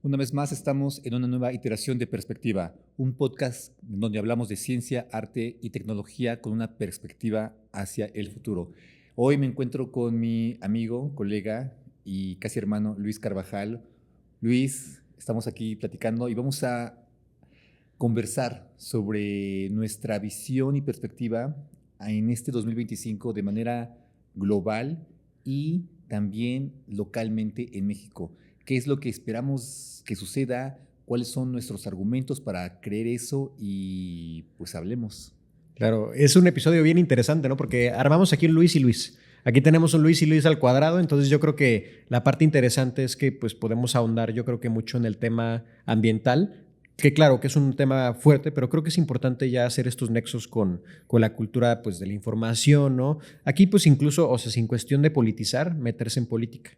Una vez más estamos en una nueva iteración de Perspectiva, un podcast donde hablamos de ciencia, arte y tecnología con una perspectiva hacia el futuro. Hoy me encuentro con mi amigo, colega y casi hermano Luis Carvajal. Luis, estamos aquí platicando y vamos a conversar sobre nuestra visión y perspectiva en este 2025 de manera global y también localmente en México. ¿Qué es lo que esperamos que suceda? ¿Cuáles son nuestros argumentos para creer eso? Y pues hablemos. Claro, es un episodio bien interesante, ¿no? Porque armamos aquí un Luis y Luis. Aquí tenemos un Luis y Luis al cuadrado, entonces yo creo que la parte interesante es que pues podemos ahondar yo creo que mucho en el tema ambiental, que claro que es un tema fuerte, pero creo que es importante ya hacer estos nexos con la cultura pues de la información, ¿no? Aquí pues incluso, o sea, sin cuestión de politizar, meterse en política.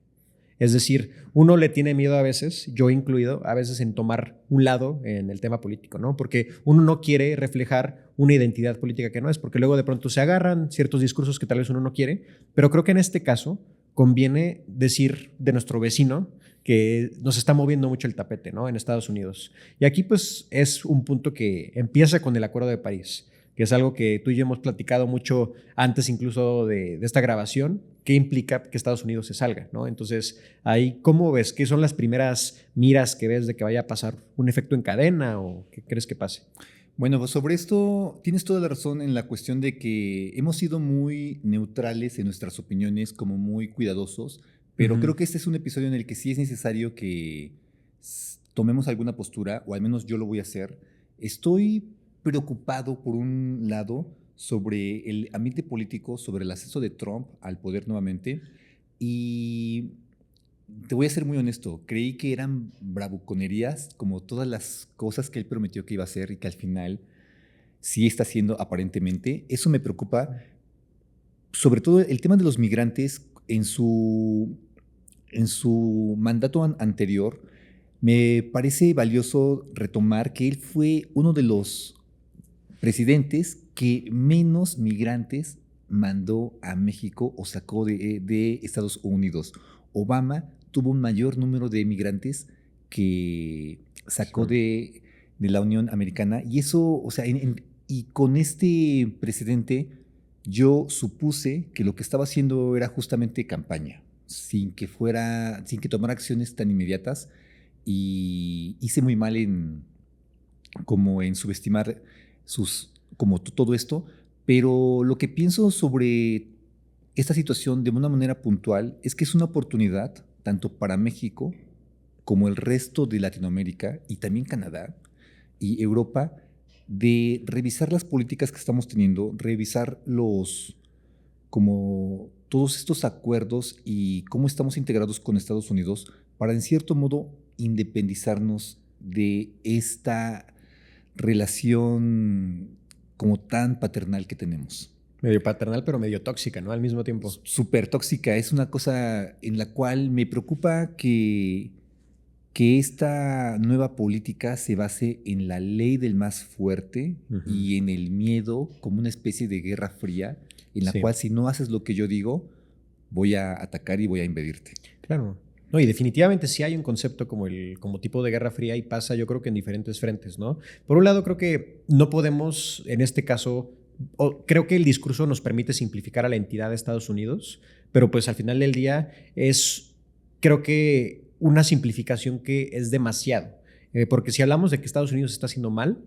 Es decir, uno le tiene miedo a veces, yo incluido, a veces en tomar un lado en el tema político, ¿no? Porque uno no quiere reflejar una identidad política que no es, porque luego de pronto se agarran ciertos discursos que tal vez uno no quiere, pero creo que en este caso conviene decir de nuestro vecino que nos está moviendo mucho el tapete, ¿no? En Estados Unidos. Y aquí pues es un punto que empieza con el Acuerdo de París, que es algo que tú y yo hemos platicado mucho antes incluso de esta grabación, que implica que Estados Unidos se salga, ¿no? Entonces, ahí, ¿cómo ves? ¿Qué son las primeras miras que ves de que vaya a pasar un efecto en cadena o qué crees que pase? Bueno, pues sobre esto tienes toda la razón en la cuestión de que hemos sido muy neutrales en nuestras opiniones, como muy cuidadosos, pero Ujú. creo que este es un episodio en el que sí es necesario que tomemos alguna postura, o al menos yo lo voy a hacer. Estoy preocupado, por un lado, sobre el ambiente político, sobre el ascenso de Trump al poder nuevamente, y te voy a ser muy honesto, creí que eran bravuconerías, como todas las cosas que él prometió que iba a hacer y que al final sí está haciendo aparentemente. Eso me preocupa, sobre todo el tema de los migrantes en su mandato anterior. Me parece valioso retomar que él fue uno de los presidentes que menos migrantes mandó a México o sacó de Estados Unidos. Obama tuvo un mayor número de migrantes que Sí. sacó de la Unión Americana. Y eso, o sea, y con este presidente yo supuse que lo que estaba haciendo era justamente campaña, sin que tomara acciones tan inmediatas. Y hice muy mal como en subestimar como todo esto, pero lo que pienso sobre esta situación de una manera puntual es que es una oportunidad tanto para México como el resto de Latinoamérica y también Canadá y Europa de revisar las políticas que estamos teniendo, revisar como todos estos acuerdos y cómo estamos integrados con Estados Unidos para en cierto modo independizarnos de esta relación como tan paternal que tenemos. Medio paternal, pero medio tóxica, ¿no? Al mismo tiempo. Súper tóxica, es una cosa en la cual me preocupa que esta nueva política se base en la ley del más fuerte Ujú. y en el miedo como una especie de guerra fría en la Sí, cual si no haces lo que yo digo, voy a atacar y voy a invadirte. claro. No, y definitivamente sí hay un concepto como tipo de guerra fría y pasa yo creo que en diferentes frentes, ¿no? Por un lado creo que no podemos, en este caso, creo que el discurso nos permite simplificar a la entidad de Estados Unidos, pero pues al final del día es, creo que una simplificación que es demasiado. Porque si hablamos de que Estados Unidos está haciendo mal,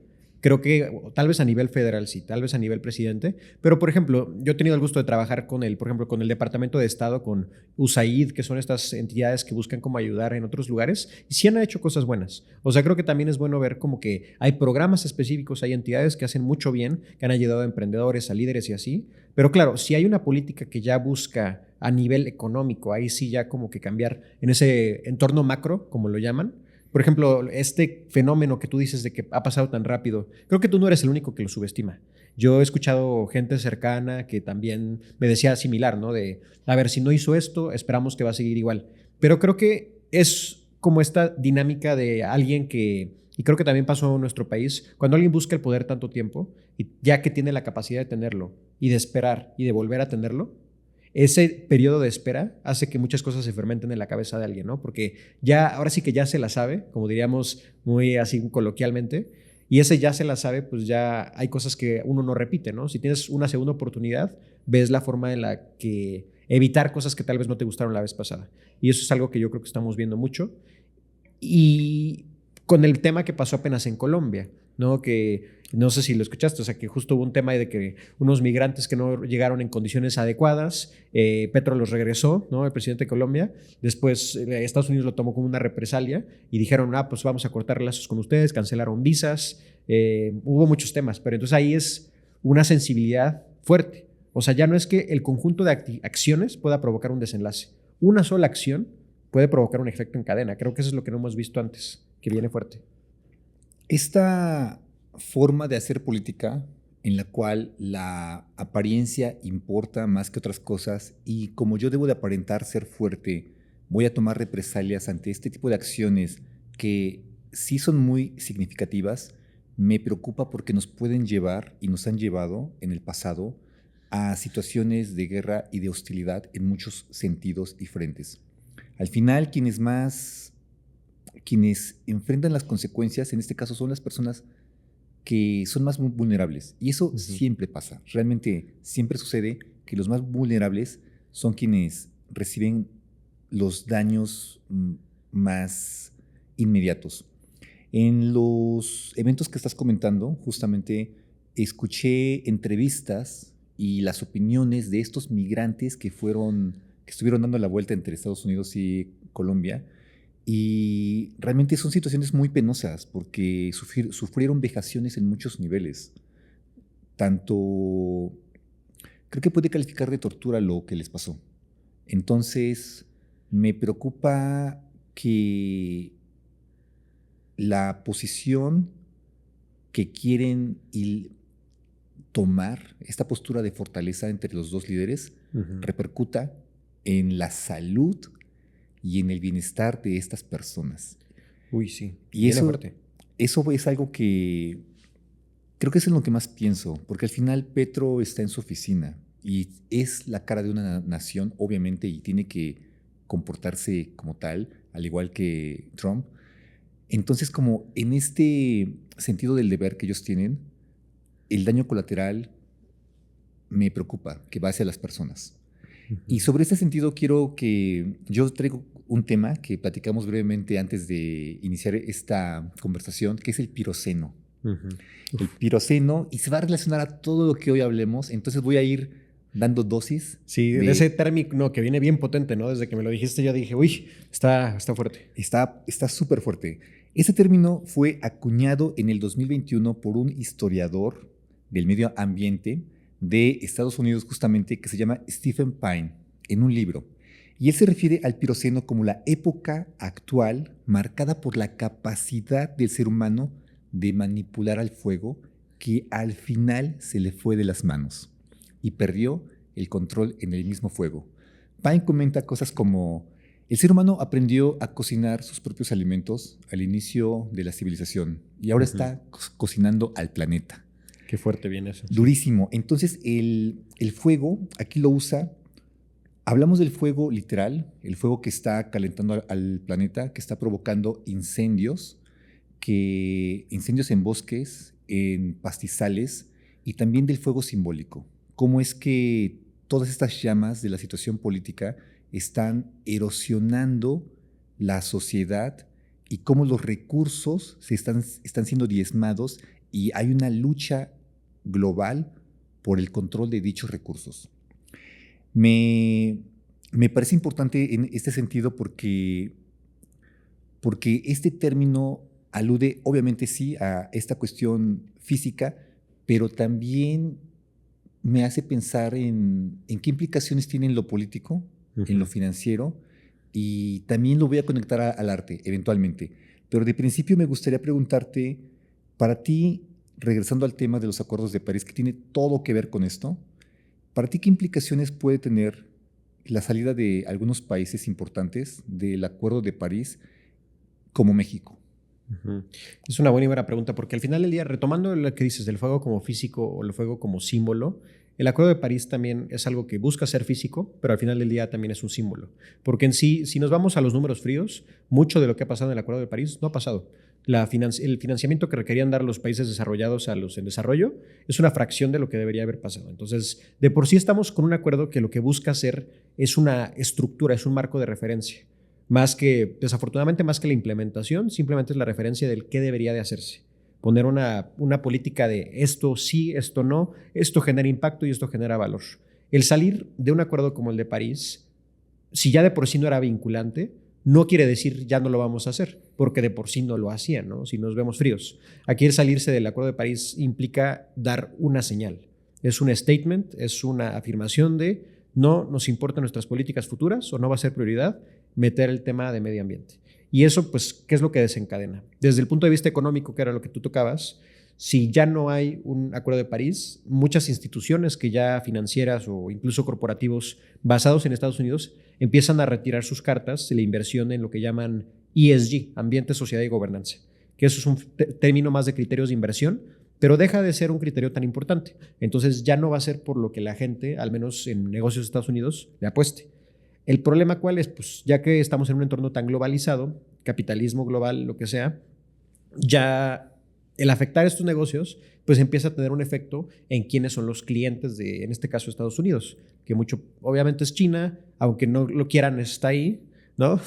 creo que tal vez a nivel federal sí, tal vez a nivel presidente, pero por ejemplo, yo he tenido el gusto de trabajar por ejemplo, con el Departamento de Estado, con USAID, que son estas entidades que buscan como ayudar en otros lugares, y sí han hecho cosas buenas. O sea, creo que también es bueno ver como que hay programas específicos, hay entidades que hacen mucho bien, que han ayudado a emprendedores, a líderes y así, pero claro, si hay una política que ya busca a nivel económico, ahí sí ya como que cambiar en ese entorno macro, como lo llaman. Por ejemplo, este fenómeno que tú dices de que ha pasado tan rápido, creo que tú no eres el único que lo subestima. Yo he escuchado gente cercana que también me decía similar, ¿no? De, a ver, si no hizo esto, esperamos que va a seguir igual. Pero creo que es como esta dinámica de alguien y creo que también pasó en nuestro país, cuando alguien busca el poder tanto tiempo, y ya que tiene la capacidad de tenerlo, y de esperar, y de volver a tenerlo, ese periodo de espera hace que muchas cosas se fermenten en la cabeza de alguien, ¿no? Porque ya, ahora sí que ya se la sabe, como diríamos muy así coloquialmente, y ese ya se la sabe, pues ya hay cosas que uno no repite, ¿no? Si tienes una segunda oportunidad, ves la forma en la que evitar cosas que tal vez no te gustaron la vez pasada. Y eso es algo que yo creo que estamos viendo mucho. Y con el tema que pasó apenas en Colombia, ¿no? Que no sé si lo escuchaste, o sea, que justo hubo un tema de que unos migrantes que no llegaron en condiciones adecuadas, Petro los regresó, ¿no? El presidente de Colombia. Después Estados Unidos lo tomó como una represalia y dijeron, pues vamos a cortar lazos con ustedes, cancelaron visas, hubo muchos temas, pero entonces ahí es una sensibilidad fuerte. O sea, ya no es que el conjunto de acciones pueda provocar un desenlace. Una sola acción puede provocar un efecto en cadena. Creo que eso es lo que no hemos visto antes, que viene fuerte. Esta forma de hacer política en la cual la apariencia importa más que otras cosas y como yo debo de aparentar ser fuerte, voy a tomar represalias ante este tipo de acciones que sí son muy significativas, me preocupa porque nos pueden llevar y nos han llevado en el pasado a situaciones de guerra y de hostilidad en muchos sentidos y frentes. Al final, quienes enfrentan las consecuencias, en este caso, son las personas que son más vulnerables. Y eso siempre pasa. Realmente siempre sucede que los más vulnerables son quienes reciben los daños más inmediatos. En los eventos que estás comentando, justamente escuché entrevistas y las opiniones de estos migrantes que estuvieron dando la vuelta entre Estados Unidos y Colombia. Y realmente son situaciones muy penosas porque sufrieron vejaciones en muchos niveles. Tanto, creo que puede calificar de tortura lo que les pasó. Entonces, me preocupa que la posición que quieren tomar, esta postura de fortaleza entre los dos líderes, repercuta en la salud y en el bienestar de estas personas. Uy, sí. Y eso es algo que creo que es en lo que más pienso, porque al final Petro está en su oficina y es la cara de una nación, obviamente, y tiene que comportarse como tal, al igual que Trump. Entonces, como en este sentido del deber que ellos tienen, el daño colateral me preocupa, que va hacia las personas. Y sobre este sentido yo traigo un tema que platicamos brevemente antes de iniciar esta conversación, que es el piroceno. El piroceno, y se va a relacionar a todo lo que hoy hablemos, entonces voy a ir dando dosis. Sí, de ese término que viene bien potente, ¿no? Desde que me lo dijiste yo dije, uy, está fuerte. Está súper fuerte. Ese término fue acuñado en el 2021 por un historiador del medio ambiente de Estados Unidos justamente que se llama Stephen Pine en un libro. Y él se refiere al piroceno como la época actual marcada por la capacidad del ser humano de manipular al fuego que al final se le fue de las manos y perdió el control en el mismo fuego. Pine comenta cosas como: el ser humano aprendió a cocinar sus propios alimentos al inicio de la civilización y ahora está cocinando al planeta. Qué fuerte viene eso. Durísimo. Entonces, el fuego, aquí lo usa. Hablamos del fuego literal, el fuego que está calentando al planeta, que está provocando incendios en bosques, en pastizales, y también del fuego simbólico. Cómo es que todas estas llamas de la situación política están erosionando la sociedad y cómo los recursos están siendo diezmados y hay una lucha global por el control de dichos recursos. Me parece importante en este sentido porque este término alude obviamente sí a esta cuestión física, pero también me hace pensar en qué implicaciones tiene en lo político, en lo financiero, y también lo voy a conectar al arte eventualmente. Pero de principio me gustaría preguntarte, para ti, regresando al tema de los acuerdos de París, que tiene todo que ver con esto, ¿para ti qué implicaciones puede tener la salida de algunos países importantes del Acuerdo de París como México? Es una buena y buena pregunta porque al final del día, retomando lo que dices del fuego como físico o el fuego como símbolo, el Acuerdo de París también es algo que busca ser físico, pero al final del día también es un símbolo. Porque en sí, si nos vamos a los números fríos, mucho de lo que ha pasado en el Acuerdo de París no ha pasado. El financiamiento que requerían dar los países desarrollados a los en desarrollo es una fracción de lo que debería haber pasado. Entonces, de por sí estamos con un acuerdo que lo que busca hacer es una estructura, es un marco de referencia. Más que, desafortunadamente, más que la implementación, simplemente es la referencia del qué debería de hacerse. Poner una política de esto sí, esto no, esto genera impacto y esto genera valor. El salir de un acuerdo como el de París, si ya de por sí no era vinculante, no quiere decir ya no lo vamos a hacer, porque de por sí no lo hacían, ¿no? Si nos vemos fríos. Aquí el salirse del Acuerdo de París implica dar una señal. Es un statement, es una afirmación de no nos importan nuestras políticas futuras o no va a ser prioridad meter el tema de medio ambiente. Y eso, pues, ¿qué es lo que desencadena? Desde el punto de vista económico, que era lo que tú tocabas, si ya no hay un Acuerdo de París, muchas instituciones que ya financieras o incluso corporativos basados en Estados Unidos empiezan a retirar sus cartas de la inversión en lo que llaman ESG, Ambiente, Sociedad y Gobernanza, que eso es un término más de criterios de inversión, pero deja de ser un criterio tan importante. Entonces ya no va a ser por lo que la gente, al menos en negocios de Estados Unidos, le apueste. ¿El problema cuál es? Pues ya que estamos en un entorno tan globalizado, capitalismo global, lo que sea, ya el afectar estos negocios, pues empieza a tener un efecto en quiénes son los clientes de, en este caso, Estados Unidos, que mucho, obviamente es China, aunque no lo quieran, está ahí, ¿no?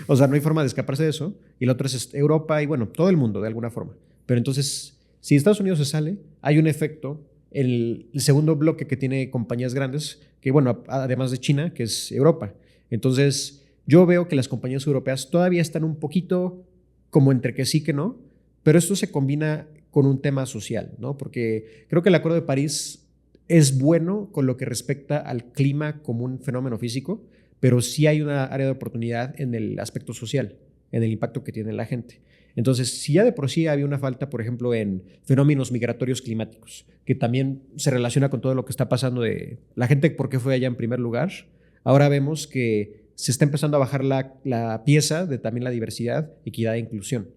O sea, no hay forma de escaparse de eso. Y la otra es Europa y, bueno, todo el mundo de alguna forma. Pero entonces, si Estados Unidos se sale, hay un efecto en el segundo bloque que tiene compañías grandes, que, bueno, además de China, que es Europa. Entonces, yo veo que las compañías europeas todavía están un poquito como entre que sí que no, pero esto se combina con un tema social, ¿no? Porque creo que el Acuerdo de París es bueno con lo que respecta al clima como un fenómeno físico, pero sí hay una área de oportunidad en el aspecto social, en el impacto que tiene la gente. Entonces, si ya de por sí había una falta, por ejemplo, en fenómenos migratorios climáticos, que también se relaciona con todo lo que está pasando de la gente, ¿por qué fue allá en primer lugar? Ahora vemos que se está empezando a bajar la pieza de también la diversidad, equidad e inclusión.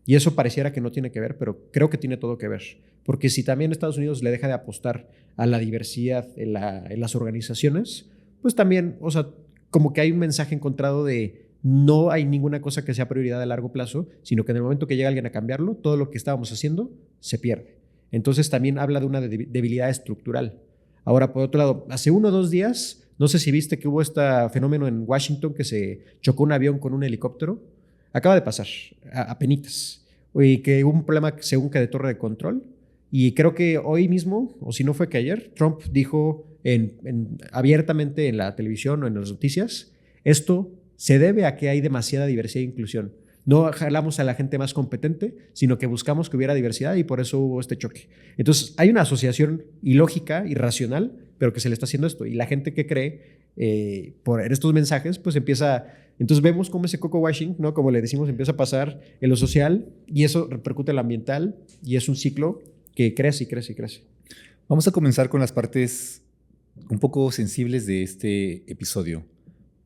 Y eso pareciera que no tiene que ver, pero creo que tiene todo que ver. Porque si también Estados Unidos le deja de apostar a la diversidad en las organizaciones, pues también, o sea, como que hay un mensaje encontrado de no hay ninguna cosa que sea prioridad a largo plazo, sino que en el momento que llega alguien a cambiarlo, todo lo que estábamos haciendo se pierde. Entonces también habla de una debilidad estructural. Ahora, por otro lado, hace 1 o 2 días, no sé si viste que hubo este fenómeno en Washington que se chocó un avión con un helicóptero. Acaba de pasar, apenitas. Y que hubo un problema según que de torre de control. Y creo que hoy mismo, o si no fue que ayer, Trump dijo abiertamente en la televisión o en las noticias, esto se debe a que hay demasiada diversidad e inclusión. No jalamos a la gente más competente, sino que buscamos que hubiera diversidad y por eso hubo este choque. Entonces, hay una asociación ilógica, irracional, pero que se le está haciendo esto. Y la gente que cree por estos mensajes, pues empieza. Entonces vemos cómo ese coco washing, ¿no? Como le decimos, empieza a pasar en lo social y eso repercute en lo ambiental y es un ciclo que crece y crece y crece. Vamos a comenzar con las partes un poco sensibles de este episodio,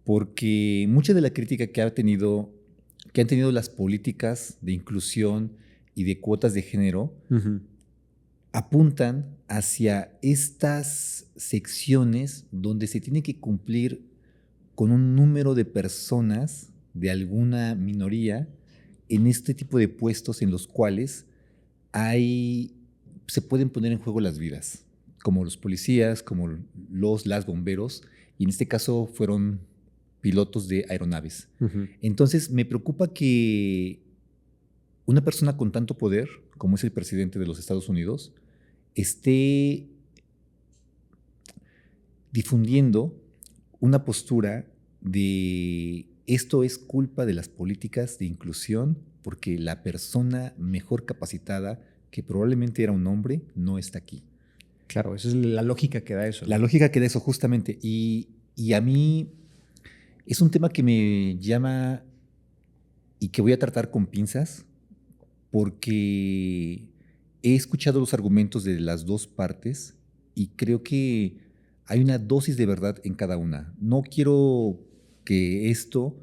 porque mucha de la crítica que han tenido las políticas de inclusión y de cuotas de género apuntan hacia estas secciones donde se tiene que cumplir con un número de personas de alguna minoría en este tipo de puestos en los cuales se pueden poner en juego las vidas, como los policías, como las bomberos, y en este caso fueron pilotos de aeronaves. Entonces me preocupa que una persona con tanto poder, como es el presidente de los Estados Unidos, esté difundiendo una postura de esto es culpa de las políticas de inclusión porque la persona mejor capacitada, que probablemente era un hombre, no está aquí. Claro, esa es la lógica que da eso, ¿no? La lógica que da eso, justamente. Y a mí es un tema que me llama y que voy a tratar con pinzas porque he escuchado los argumentos de las dos partes y creo que hay una dosis de verdad en cada una. No quiero que esto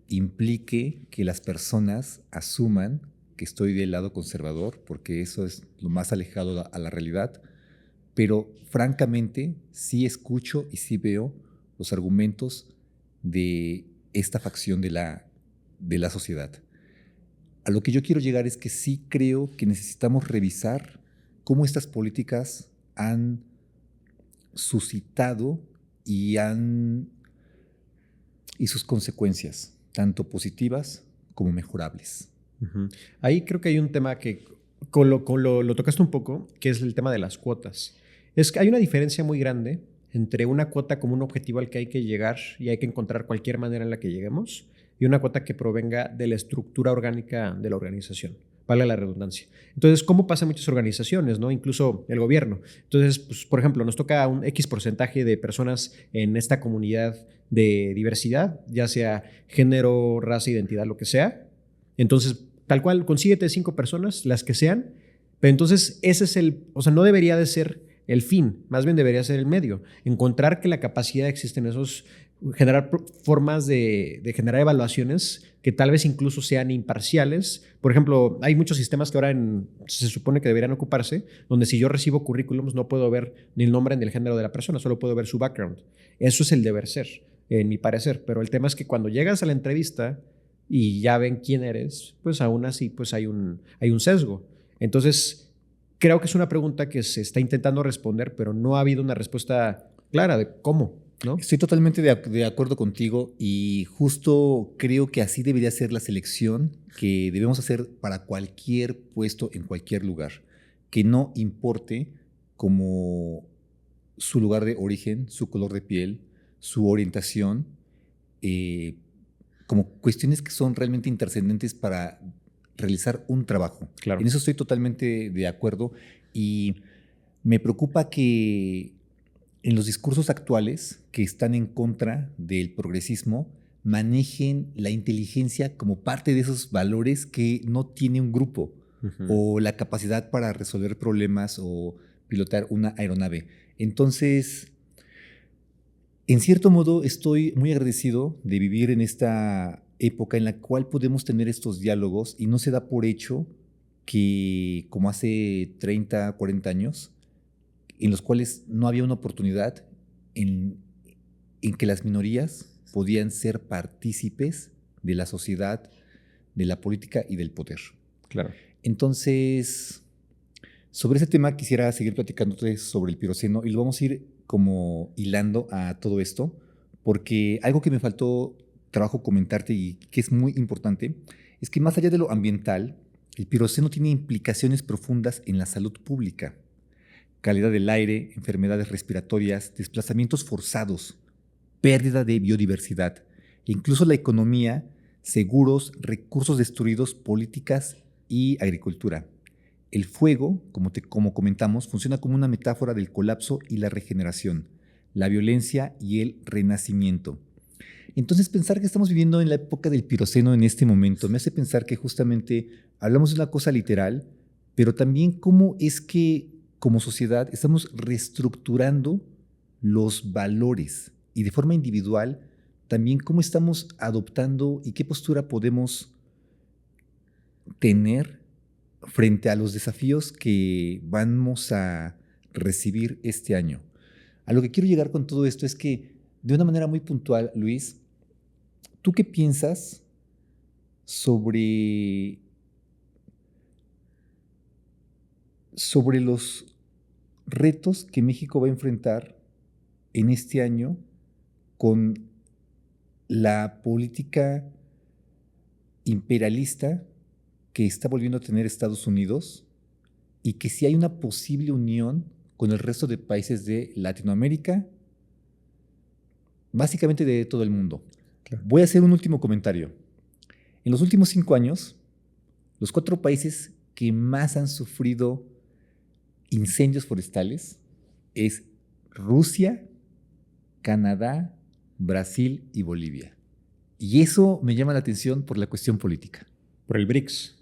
implique que las personas asuman que estoy del lado conservador, porque eso es lo más alejado a la realidad, pero francamente sí escucho y sí veo los argumentos de esta facción de la sociedad. A lo que yo quiero llegar es que sí creo que necesitamos revisar cómo estas políticas han suscitado y sus consecuencias, tanto positivas como mejorables. Uh-huh. Ahí creo que hay un tema que lo tocaste un poco, que es el tema de las cuotas. Es que hay una diferencia muy grande entre una cuota como un objetivo al que hay que llegar y hay que encontrar cualquier manera en la que lleguemos, y una cuota que provenga de la estructura orgánica de la organización. Vale la redundancia. Entonces, ¿cómo pasa en muchas organizaciones, ¿no? Incluso el gobierno? Entonces, pues, por ejemplo, nos toca un X porcentaje de personas en esta comunidad de diversidad, ya sea género, raza, identidad, lo que sea. Entonces, tal cual, consíguete 5 personas, las que sean, pero entonces ese es no debería de ser el fin, más bien debería ser el medio. Encontrar que la capacidad existe en esos, generar formas de generar evaluaciones que tal vez incluso sean imparciales. Por ejemplo, hay muchos sistemas que ahora se supone que deberían ocuparse, donde si yo recibo currículums no puedo ver ni el nombre ni el género de la persona, solo puedo ver su background. Eso es el deber ser, en mi parecer. Pero el tema es que cuando llegas a la entrevista y ya ven quién eres, pues aún así pues hay un sesgo. Entonces, creo que es una pregunta que se está intentando responder, pero no ha habido una respuesta clara de cómo, ¿no? Estoy totalmente de acuerdo contigo y justo creo que así debería ser la selección que debemos hacer para cualquier puesto en cualquier lugar, que no importe como su lugar de origen, su color de piel, su orientación, como cuestiones que son realmente intrascendentes para realizar un trabajo. Claro. En eso estoy totalmente de acuerdo y me preocupa que en los discursos actuales que están en contra del progresismo manejen la inteligencia como parte de esos valores que no tiene un grupo, o la capacidad para resolver problemas o pilotar una aeronave. Entonces, en cierto modo, estoy muy agradecido de vivir en esta época en la cual podemos tener estos diálogos y no se da por hecho que, como hace 30, 40 años, en los cuales no había una oportunidad en que las minorías podían ser partícipes de la sociedad, de la política y del poder. Claro. Entonces, sobre ese tema quisiera seguir platicándote sobre el piroceno y lo vamos a ir como hilando a todo esto, porque algo que me faltó trabajo comentarte y que es muy importante es que más allá de lo ambiental, el piroceno tiene implicaciones profundas en la salud pública. Calidad del aire, enfermedades respiratorias, desplazamientos forzados, pérdida de biodiversidad, e incluso la economía, seguros, recursos destruidos, políticas y agricultura. El fuego, como comentamos, funciona como una metáfora del colapso y la regeneración, la violencia y el renacimiento. Entonces, pensar que estamos viviendo en la época del piroceno en este momento me hace pensar que justamente hablamos de una cosa literal, pero también cómo es que como sociedad estamos reestructurando los valores y de forma individual también cómo estamos adoptando y qué postura podemos tener frente a los desafíos que vamos a recibir este año. A lo que quiero llegar con todo esto es que, de una manera muy puntual, Luis, ¿tú qué piensas sobre los retos que México va a enfrentar en este año con la política imperialista que está volviendo a tener Estados Unidos y que si hay una posible unión con el resto de países de Latinoamérica, básicamente de todo el mundo? Claro. Voy a hacer un último comentario. En los últimos 5 años, los 4 países que más han sufrido incendios forestales es Rusia, Canadá, Brasil y Bolivia. Y eso me llama la atención por la cuestión política. Por el BRICS.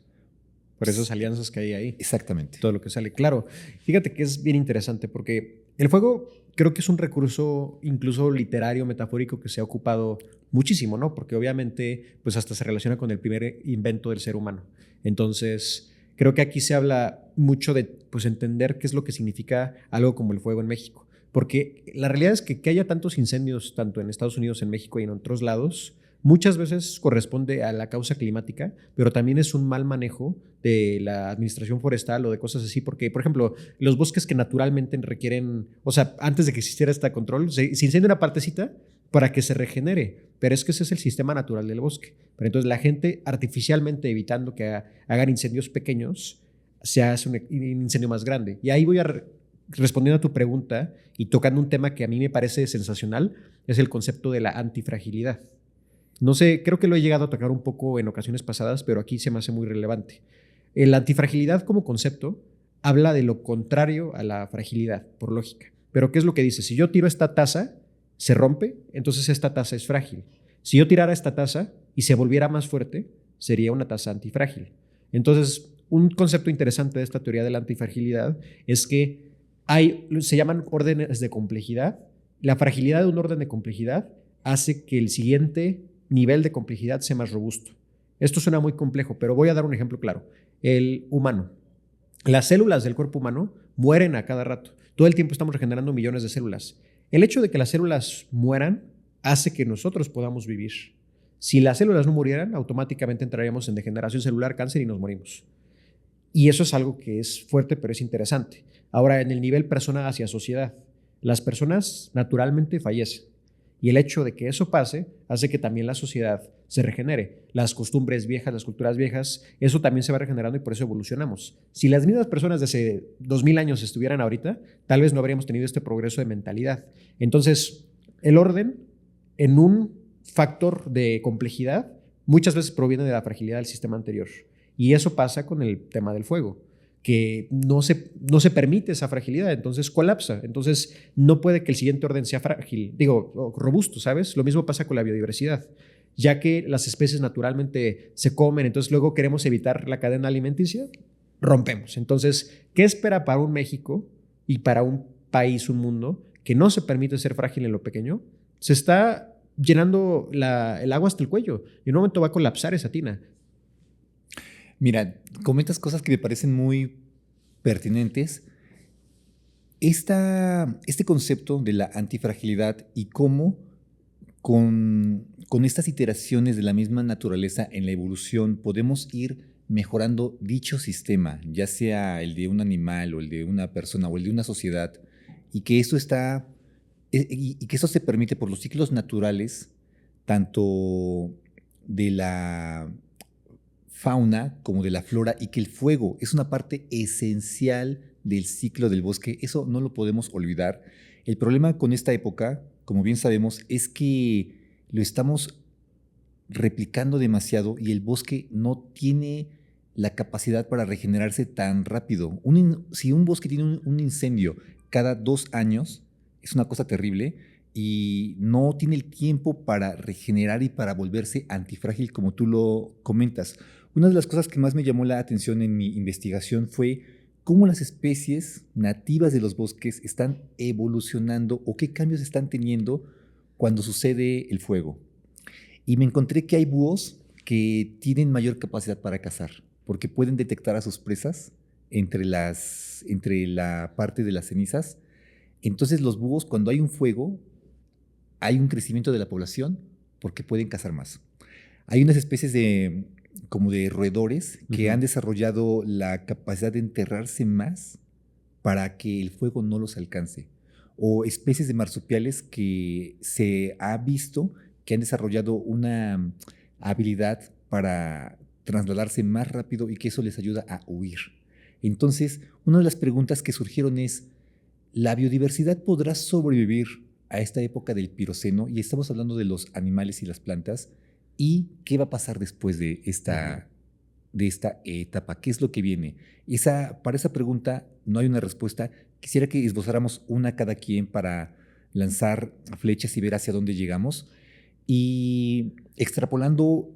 Por esas alianzas que hay ahí. Exactamente. Todo lo que sale. Claro, fíjate que es bien interesante porque el fuego creo que es un recurso incluso literario, metafórico, que se ha ocupado muchísimo, ¿no? Porque obviamente pues hasta se relaciona con el primer invento del ser humano. Entonces, Creo que aquí se habla mucho de pues, entender qué es lo que significa algo como el fuego en México. Porque la realidad es que haya tantos incendios, tanto en Estados Unidos, en México y en otros lados, muchas veces corresponde a la causa climática, pero también es un mal manejo de la administración forestal o de cosas así, porque, por ejemplo, los bosques que naturalmente requieren, o sea, antes de que existiera este control, se incendia una partecita para que se regenere, pero es que ese es el sistema natural del bosque. Pero entonces la gente artificialmente evitando que hagan incendios pequeños, se hace un incendio más grande. Y ahí voy respondiendo a tu pregunta y tocando un tema que a mí me parece sensacional, es el concepto de la antifragilidad. No sé, creo que lo he llegado a tocar un poco en ocasiones pasadas, pero aquí se me hace muy relevante. La antifragilidad como concepto habla de lo contrario a la fragilidad, por lógica. Pero ¿qué es lo que dice? Si yo tiro esta taza, se rompe, entonces esta taza es frágil. Si yo tirara esta taza y se volviera más fuerte, sería una taza antifrágil. Entonces, un concepto interesante de esta teoría de la antifragilidad es que se llaman órdenes de complejidad. La fragilidad de un orden de complejidad hace que el siguiente nivel de complejidad sea más robusto. Esto suena muy complejo, pero voy a dar un ejemplo claro. El humano. Las células del cuerpo humano mueren a cada rato. Todo el tiempo estamos regenerando millones de células. El hecho de que las células mueran hace que nosotros podamos vivir. Si las células no murieran, automáticamente entraríamos en degeneración celular, cáncer y nos morimos. Y eso es algo que es fuerte, pero es interesante. Ahora, en el nivel persona hacia sociedad, las personas naturalmente fallecen. Y el hecho de que eso pase hace que también la sociedad se regenere. Las costumbres viejas, las culturas viejas, eso también se va regenerando y por eso evolucionamos. Si las mismas personas de hace 2000 años estuvieran ahorita, tal vez no habríamos tenido este progreso de mentalidad. Entonces, el orden en un factor de complejidad muchas veces proviene de la fragilidad del sistema anterior. Y eso pasa con el tema del fuego, que no se permite esa fragilidad, entonces colapsa. Entonces no puede que el siguiente orden sea frágil, digo, robusto, ¿sabes? Lo mismo pasa con la biodiversidad, ya que las especies naturalmente se comen, entonces luego queremos evitar la cadena alimenticia, rompemos. Entonces, ¿qué espera para un México y para un país, un mundo, que no se permite ser frágil en lo pequeño? Se está llenando el agua hasta el cuello y en un momento va a colapsar esa tina. Mira, comentas cosas que me parecen muy pertinentes. Este concepto de la antifragilidad y cómo con estas iteraciones de la misma naturaleza en la evolución podemos ir mejorando dicho sistema, ya sea el de un animal o el de una persona o el de una sociedad, y que y que eso se permite por los ciclos naturales, tanto de la fauna como de la flora, y que el fuego es una parte esencial del ciclo del bosque. Eso no lo podemos olvidar. El problema con esta época, como bien sabemos, es que lo estamos replicando demasiado y el bosque no tiene la capacidad para regenerarse tan rápido. Si un bosque tiene un incendio cada 2 años, es una cosa terrible y no tiene el tiempo para regenerar y para volverse antifrágil como tú lo comentas. Una de las cosas que más me llamó la atención en mi investigación fue cómo las especies nativas de los bosques están evolucionando o qué cambios están teniendo cuando sucede el fuego. Y me encontré que hay búhos que tienen mayor capacidad para cazar, porque pueden detectar a sus presas entre la parte de las cenizas. Entonces los búhos, cuando hay un fuego, hay un crecimiento de la población porque pueden cazar más. Hay unas especies como de roedores que han desarrollado la capacidad de enterrarse más para que el fuego no los alcance. O especies de marsupiales que se ha visto que han desarrollado una habilidad para trasladarse más rápido y que eso les ayuda a huir. Entonces, una de las preguntas que surgieron es, ¿la biodiversidad podrá sobrevivir a esta época del Piroceno? Y estamos hablando de los animales y las plantas. ¿Y qué va a pasar después de esta etapa? ¿Qué es lo que viene? Para esa pregunta no hay una respuesta. Quisiera que esbozáramos una cada quien para lanzar flechas y ver hacia dónde llegamos. Y extrapolando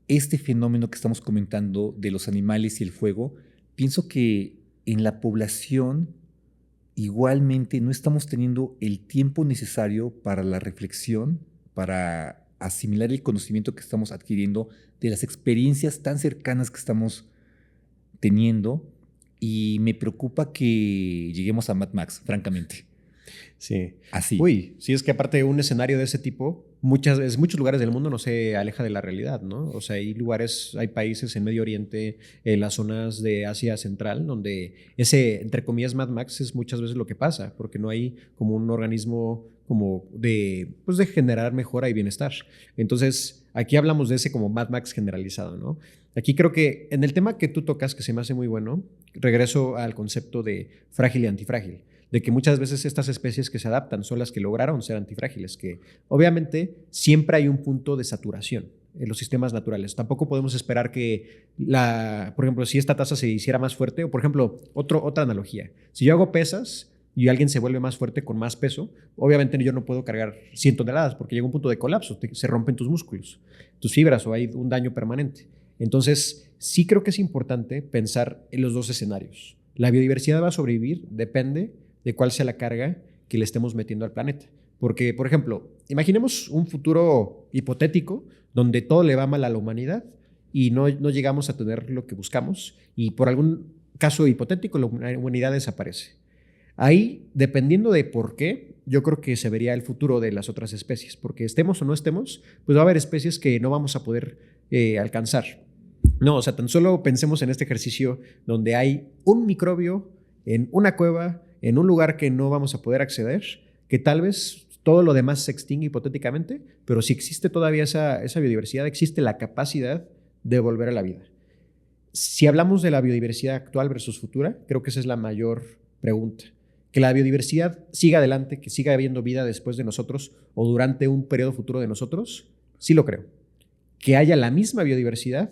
este fenómeno que estamos comentando de los animales y el fuego, pienso que en la población igualmente no estamos teniendo el tiempo necesario para la reflexión, para asimilar el conocimiento que estamos adquiriendo de las experiencias tan cercanas que estamos teniendo y me preocupa que lleguemos a Mad Max, francamente. Sí. Así. Uy, sí, es que aparte de un escenario de ese tipo, muchos lugares del mundo no se aleja de la realidad, ¿no? O sea, hay países en Medio Oriente, en las zonas de Asia Central, donde ese, entre comillas, Mad Max es muchas veces lo que pasa, porque no hay como un organismo como pues de generar mejora y bienestar. Entonces, aquí hablamos de ese como Mad Max generalizado, ¿no? Aquí creo que en el tema que tú tocas, que se me hace muy bueno, regreso al concepto de frágil y antifrágil, de que muchas veces estas especies que se adaptan son las que lograron ser antifrágiles, que obviamente siempre hay un punto de saturación en los sistemas naturales. Tampoco podemos esperar que, por ejemplo, si esta tasa se hiciera más fuerte, o por ejemplo, otra analogía, si yo hago pesas y alguien se vuelve más fuerte con más peso, obviamente yo no puedo cargar 100 toneladas porque llega un punto de colapso, se rompen tus músculos, tus fibras o hay un daño permanente. Entonces, sí creo que es importante pensar en los dos escenarios. La biodiversidad va a sobrevivir, depende de cuál sea la carga que le estemos metiendo al planeta. Porque, por ejemplo, imaginemos un futuro hipotético donde todo le va mal a la humanidad y no llegamos a tener lo que buscamos y por algún caso hipotético la humanidad desaparece. Ahí, dependiendo de por qué, yo creo que se vería el futuro de las otras especies, porque estemos o no estemos, pues va a haber especies que no vamos a poder alcanzar. No, o sea, tan solo pensemos en este ejercicio donde hay un microbio en una cueva, en un lugar que no vamos a poder acceder, que tal vez todo lo demás se extingue hipotéticamente, pero si existe todavía esa biodiversidad, existe la capacidad de volver a la vida. Si hablamos de la biodiversidad actual versus futura, creo que esa es la mayor pregunta. Que la biodiversidad siga adelante, que siga habiendo vida después de nosotros o durante un periodo futuro de nosotros, sí lo creo. Que haya la misma biodiversidad,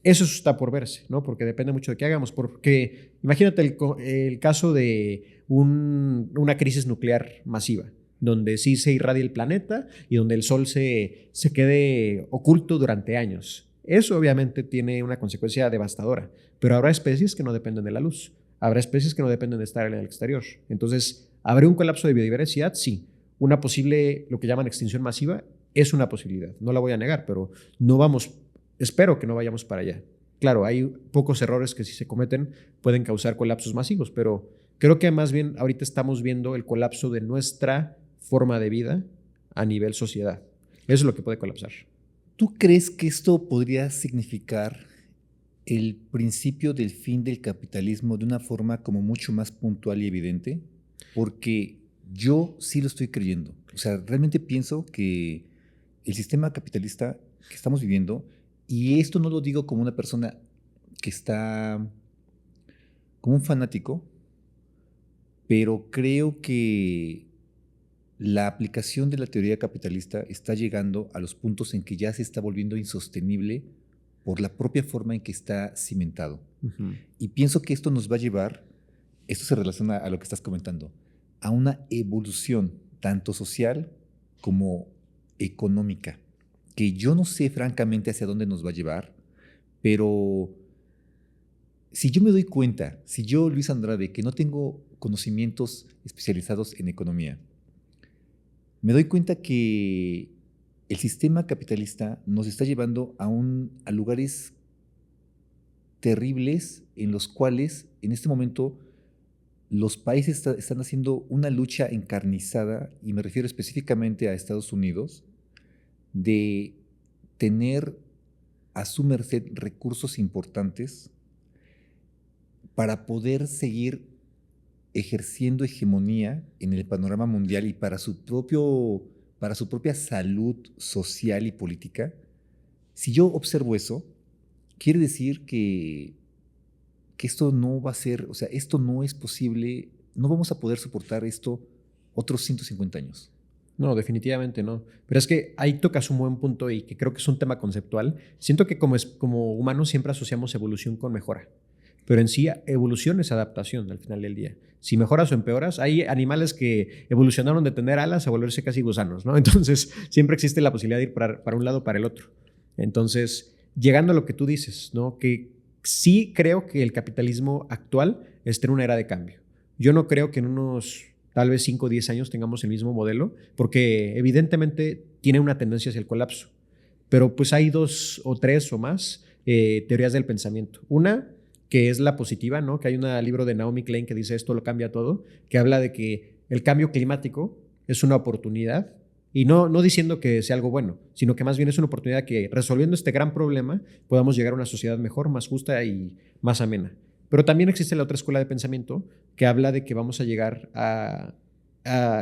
eso está por verse, ¿no? Porque depende mucho de qué hagamos. Porque imagínate el caso de una crisis nuclear masiva, donde sí se irradia el planeta y donde el sol se quede oculto durante años. Eso obviamente tiene una consecuencia devastadora, pero habrá especies que no dependen de la luz. Habrá especies que no dependen de estar en el exterior. Entonces, ¿habrá un colapso de biodiversidad? Sí. Una posible, lo que llaman extinción masiva, es una posibilidad. No la voy a negar, pero espero que no vayamos para allá. Claro, hay pocos errores que si se cometen pueden causar colapsos masivos, pero creo que más bien ahorita estamos viendo el colapso de nuestra forma de vida a nivel sociedad. Eso es lo que puede colapsar. ¿Tú crees que esto podría significar el principio del fin del capitalismo de una forma como mucho más puntual y evidente? Porque yo sí lo estoy creyendo. O sea, realmente pienso que el sistema capitalista que estamos viviendo, y esto no lo digo como una persona que está como un fanático, pero creo que la aplicación de la teoría capitalista está llegando a los puntos en que ya se está volviendo insostenible por la propia forma en que está cimentado. Uh-huh. Y pienso que esto nos va a llevar, esto se relaciona a lo que estás comentando, a una evolución tanto social como económica, que yo no sé francamente hacia dónde nos va a llevar, pero si yo me doy cuenta, si yo, Luis Andrade, que no tengo conocimientos especializados en economía, me doy cuenta que el sistema capitalista nos está llevando a lugares terribles en los cuales en este momento los países están haciendo una lucha encarnizada, y me refiero específicamente a Estados Unidos, de tener a su merced recursos importantes para poder seguir ejerciendo hegemonía en el panorama mundial y para su propia salud social y política. Si yo observo eso, quiere decir que esto no va a ser, o sea, esto no es posible, no vamos a poder soportar esto otros 150 años. No, definitivamente no. Pero es que ahí tocas un buen punto y que creo que es un tema conceptual. Siento que como humanos siempre asociamos evolución con mejora. Pero en sí, evolución es adaptación al final del día. Si mejoras o empeoras, hay animales que evolucionaron de tener alas a volverse casi gusanos, ¿no? Entonces, siempre existe la posibilidad de ir para un lado o para el otro. Entonces, llegando a lo que tú dices, ¿no? Que sí creo que el capitalismo actual está en una era de cambio. Yo no creo que en unos tal vez 5 o 10 años tengamos el mismo modelo, porque evidentemente tiene una tendencia hacia el colapso. Pero pues hay 2 o 3 o más teorías del pensamiento. Una, que es la positiva, ¿no? Que hay un libro de Naomi Klein que dice esto lo cambia todo, que habla de que el cambio climático es una oportunidad y no diciendo que sea algo bueno, sino que más bien es una oportunidad que resolviendo este gran problema podamos llegar a una sociedad mejor, más justa y más amena. Pero también existe la otra escuela de pensamiento que habla de que vamos a llegar a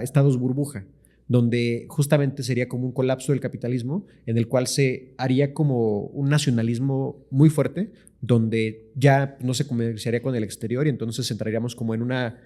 estados burbuja, donde justamente sería como un colapso del capitalismo, en el cual se haría como un nacionalismo muy fuerte, donde ya no se comerciaría con el exterior y entonces entraríamos como en una,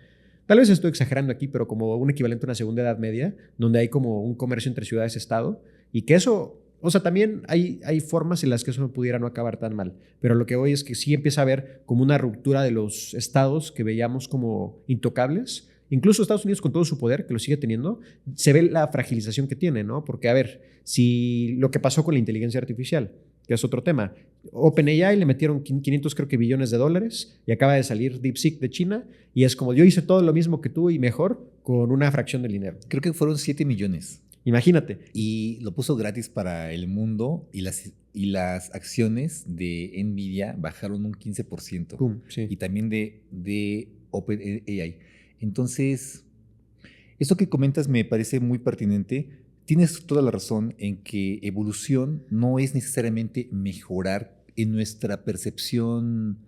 tal vez estoy exagerando aquí, pero como un equivalente a una segunda edad media, donde hay como un comercio entre ciudades-estado y que eso, o sea, también hay formas en las que eso pudiera no acabar tan mal, pero lo que voy es que sí empieza a haber como una ruptura de los estados que veíamos como intocables. Incluso Estados Unidos, con todo su poder, que lo sigue teniendo, se ve la fragilización que tiene, ¿no? Porque, a ver, si lo que pasó con la inteligencia artificial, que es otro tema, OpenAI le metieron 500, creo que, billones de dólares y acaba de salir DeepSeek de China y es como, yo hice todo lo mismo que tú y mejor con una fracción del dinero. Creo que fueron 7 millones. Imagínate. Y lo puso gratis para el mundo y las acciones de Nvidia bajaron un 15%. Pum, sí. Y también de OpenAI. Entonces, esto que comentas me parece muy pertinente. Tienes toda la razón en que evolución no es necesariamente mejorar en nuestra percepción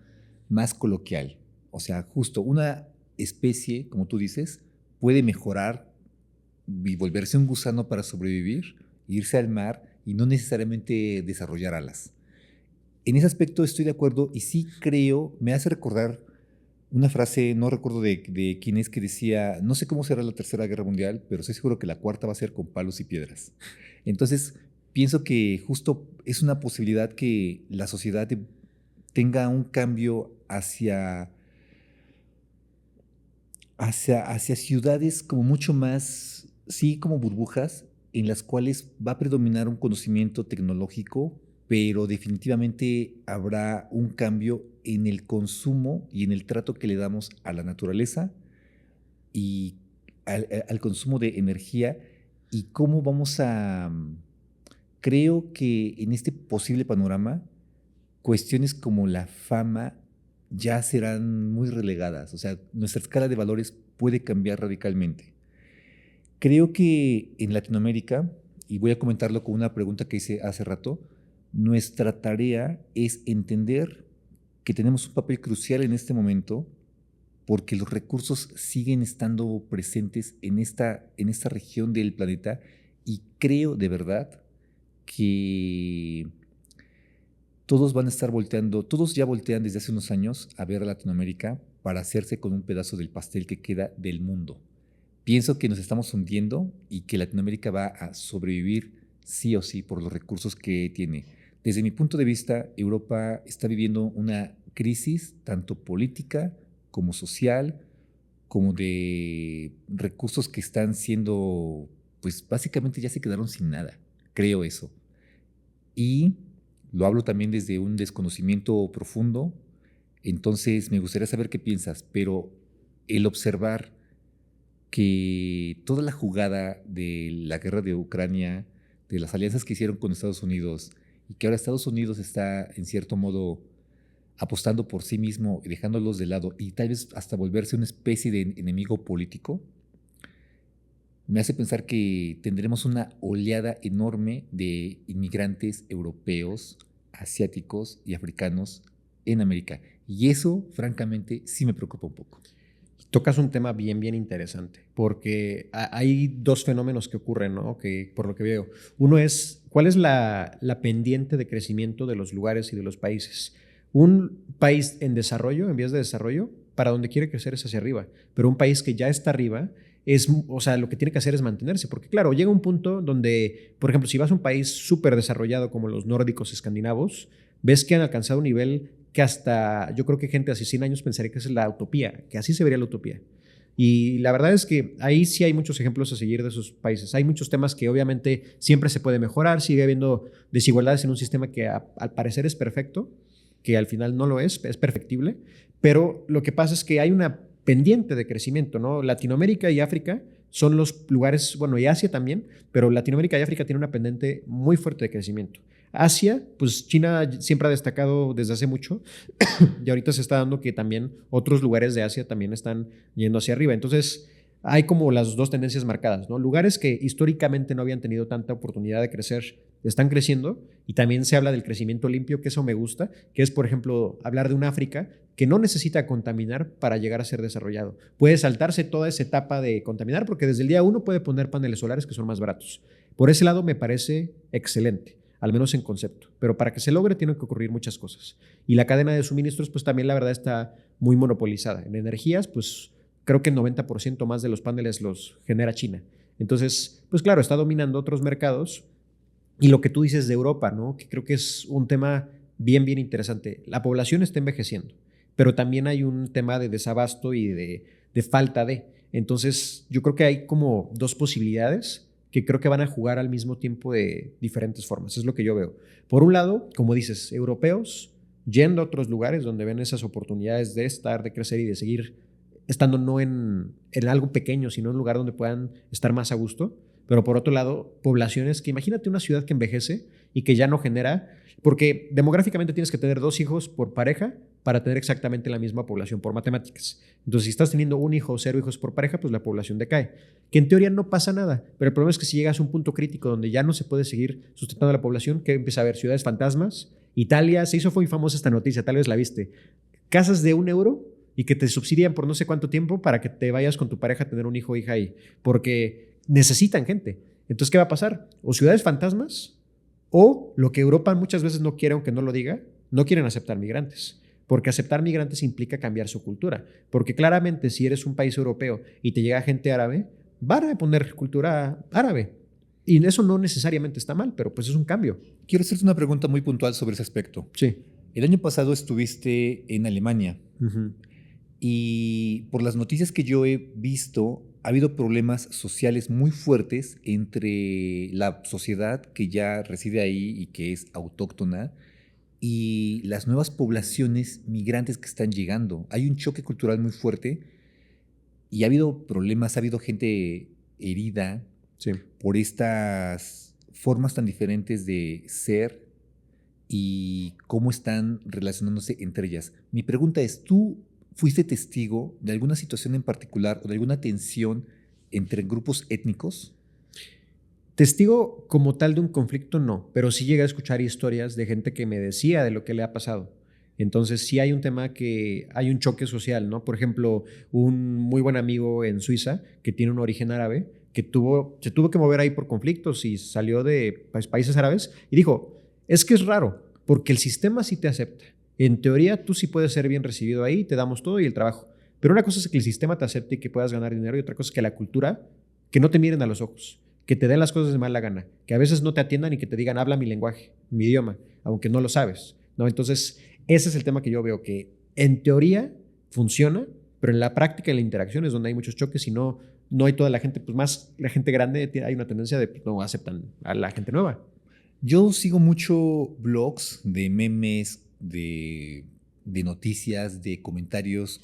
más coloquial. O sea, justo una especie, como tú dices, puede mejorar y volverse un gusano para sobrevivir, irse al mar y no necesariamente desarrollar alas. En ese aspecto estoy de acuerdo y sí creo, me hace recordar una frase, no recuerdo de quién es, que decía, no sé cómo será la Tercera Guerra Mundial, pero estoy seguro que la cuarta va a ser con palos y piedras. Entonces, pienso que justo es una posibilidad que la sociedad tenga un cambio hacia ciudades como mucho más, sí, como burbujas, en las cuales va a predominar un conocimiento tecnológico, pero definitivamente habrá un cambio en el consumo y en el trato que le damos a la naturaleza y al consumo de energía y cómo vamos a, creo que en este posible panorama, cuestiones como la fama ya serán muy relegadas, o sea, nuestra escala de valores puede cambiar radicalmente. Creo que en Latinoamérica, y voy a comentarlo con una pregunta que hice hace rato, nuestra tarea es entender que tenemos un papel crucial en este momento porque los recursos siguen estando presentes en esta región del planeta y creo de verdad que todos van a estar volteando, todos ya voltean desde hace unos años a ver a Latinoamérica para hacerse con un pedazo del pastel que queda del mundo. Pienso que nos estamos hundiendo y que Latinoamérica va a sobrevivir sí o sí por los recursos que tiene. Desde mi punto de vista, Europa está viviendo una crisis tanto política como social, como de recursos que están siendo, pues básicamente ya se quedaron sin nada. Creo eso. Y lo hablo también desde un desconocimiento profundo. Entonces me gustaría saber qué piensas, pero el observar que toda la jugada de la guerra de Ucrania, de las alianzas que hicieron con Estados Unidos, y que ahora Estados Unidos está en cierto modo apostando por sí mismo y dejándolos de lado, y tal vez hasta volverse una especie de enemigo político, me hace pensar que tendremos una oleada enorme de inmigrantes europeos, asiáticos y africanos en América. Y eso, francamente, sí me preocupa un poco. Tocas un tema bien, bien interesante, porque hay dos fenómenos que ocurren, ¿no? Que por lo que veo. Uno es, ¿cuál es la pendiente de crecimiento de los lugares y de los países? Un país en desarrollo, en vías de desarrollo, para donde quiere crecer es hacia arriba, pero un país que ya está arriba, o sea, lo que tiene que hacer es mantenerse, porque claro, llega un punto donde, por ejemplo, si vas a un país súper desarrollado como los nórdicos escandinavos, ves que han alcanzado un nivel que hasta, yo creo que gente hace 100 años pensaría que esa es la utopía, que así se vería la utopía. Y la verdad es que ahí sí hay muchos ejemplos a seguir de esos países. Hay muchos temas que obviamente siempre se puede mejorar, sigue habiendo desigualdades en un sistema que al parecer es perfecto, que al final no lo es perfectible, pero lo que pasa es que hay una pendiente de crecimiento, ¿no? Latinoamérica y África son los lugares, bueno, y Asia también, pero Latinoamérica y África tienen una pendiente muy fuerte de crecimiento. Asia, pues China siempre ha destacado desde hace mucho y ahorita se está dando que también otros lugares de Asia también están yendo hacia arriba. Entonces, hay como las dos tendencias marcadas, ¿no? Lugares que históricamente no habían tenido tanta oportunidad de crecer, están creciendo y también se habla del crecimiento limpio, que eso me gusta, que es, por ejemplo, hablar de un África que no necesita contaminar para llegar a ser desarrollado. Puede saltarse toda esa etapa de contaminar porque desde el día uno puede poner paneles solares que son más baratos. Por ese lado me parece excelente, al menos en concepto, pero para que se logre tienen que ocurrir muchas cosas. Y la cadena de suministros, pues también la verdad está muy monopolizada. En energías, pues creo que el 90% más de los paneles los genera China. Entonces, pues claro, está dominando otros mercados. Y lo que tú dices de Europa, ¿no? Que creo que es un tema bien, bien interesante. La población está envejeciendo, pero también hay un tema de desabasto y de falta de. Entonces, yo creo que hay como dos posibilidades que creo que van a jugar al mismo tiempo de diferentes formas. Es lo que yo veo. Por un lado, como dices, europeos yendo a otros lugares donde ven esas oportunidades de estar, de crecer y de seguir estando no en algo pequeño, sino en un lugar donde puedan estar más a gusto. Pero por otro lado, poblaciones que imagínate una ciudad que envejece y que ya no genera, porque demográficamente tienes que tener 2 hijos por pareja para tener exactamente la misma población por matemáticas. Entonces, si estás teniendo 1 hijo o 0 hijos por pareja, pues la población decae. Que en teoría no pasa nada, pero el problema es que si llegas a un punto crítico donde ya no se puede seguir sustentando la población, que empieza a haber ciudades fantasmas. Italia, se hizo muy famosa esta noticia, tal vez la viste. Casas de €1 y que te subsidian por no sé cuánto tiempo para que te vayas con tu pareja a tener un hijo o hija ahí, porque necesitan gente. Entonces, ¿qué va a pasar? O ciudades fantasmas o lo que Europa muchas veces no quiere, aunque no lo diga, no quieren aceptar migrantes. Porque aceptar migrantes implica cambiar su cultura. Porque claramente si eres un país europeo y te llega gente árabe, van a poner cultura árabe. Y eso no necesariamente está mal, pero pues es un cambio. Quiero hacerte una pregunta muy puntual sobre ese aspecto. Sí. El año pasado estuviste en Alemania. Uh-huh. Y por las noticias que yo he visto, ha habido problemas sociales muy fuertes entre la sociedad que ya reside ahí y que es autóctona y las nuevas poblaciones migrantes que están llegando. Hay un choque cultural muy fuerte y ha habido problemas, ha habido gente herida Sí. por estas formas tan diferentes de ser y cómo están relacionándose entre ellas. Mi pregunta es, ¿tú fuiste testigo de alguna situación en particular o de alguna tensión entre grupos étnicos? Testigo como tal de un conflicto, no, pero sí llegué a escuchar historias de gente que me decía de lo que le ha pasado. Entonces sí hay un tema que hay un choque social, ¿no? Por ejemplo, un muy buen amigo en Suiza que tiene un origen árabe que se tuvo que mover ahí por conflictos y salió de países árabes y dijo, es que es raro, porque el sistema sí te acepta. En teoría tú sí puedes ser bien recibido ahí, te damos todo y el trabajo. Pero una cosa es que el sistema te acepte y que puedas ganar dinero y otra cosa es que la cultura, que no te miren a los ojos, que te den las cosas de mala gana, que a veces no te atiendan y que te digan, habla mi lenguaje, mi idioma, aunque no lo sabes, ¿no? Entonces, ese es el tema que yo veo, que en teoría funciona, pero en la práctica, en la interacción es donde hay muchos choques y no hay toda la gente, pues más la gente grande, hay una tendencia de pues, no aceptan a la gente nueva. Yo sigo mucho blogs de memes, de noticias, de comentarios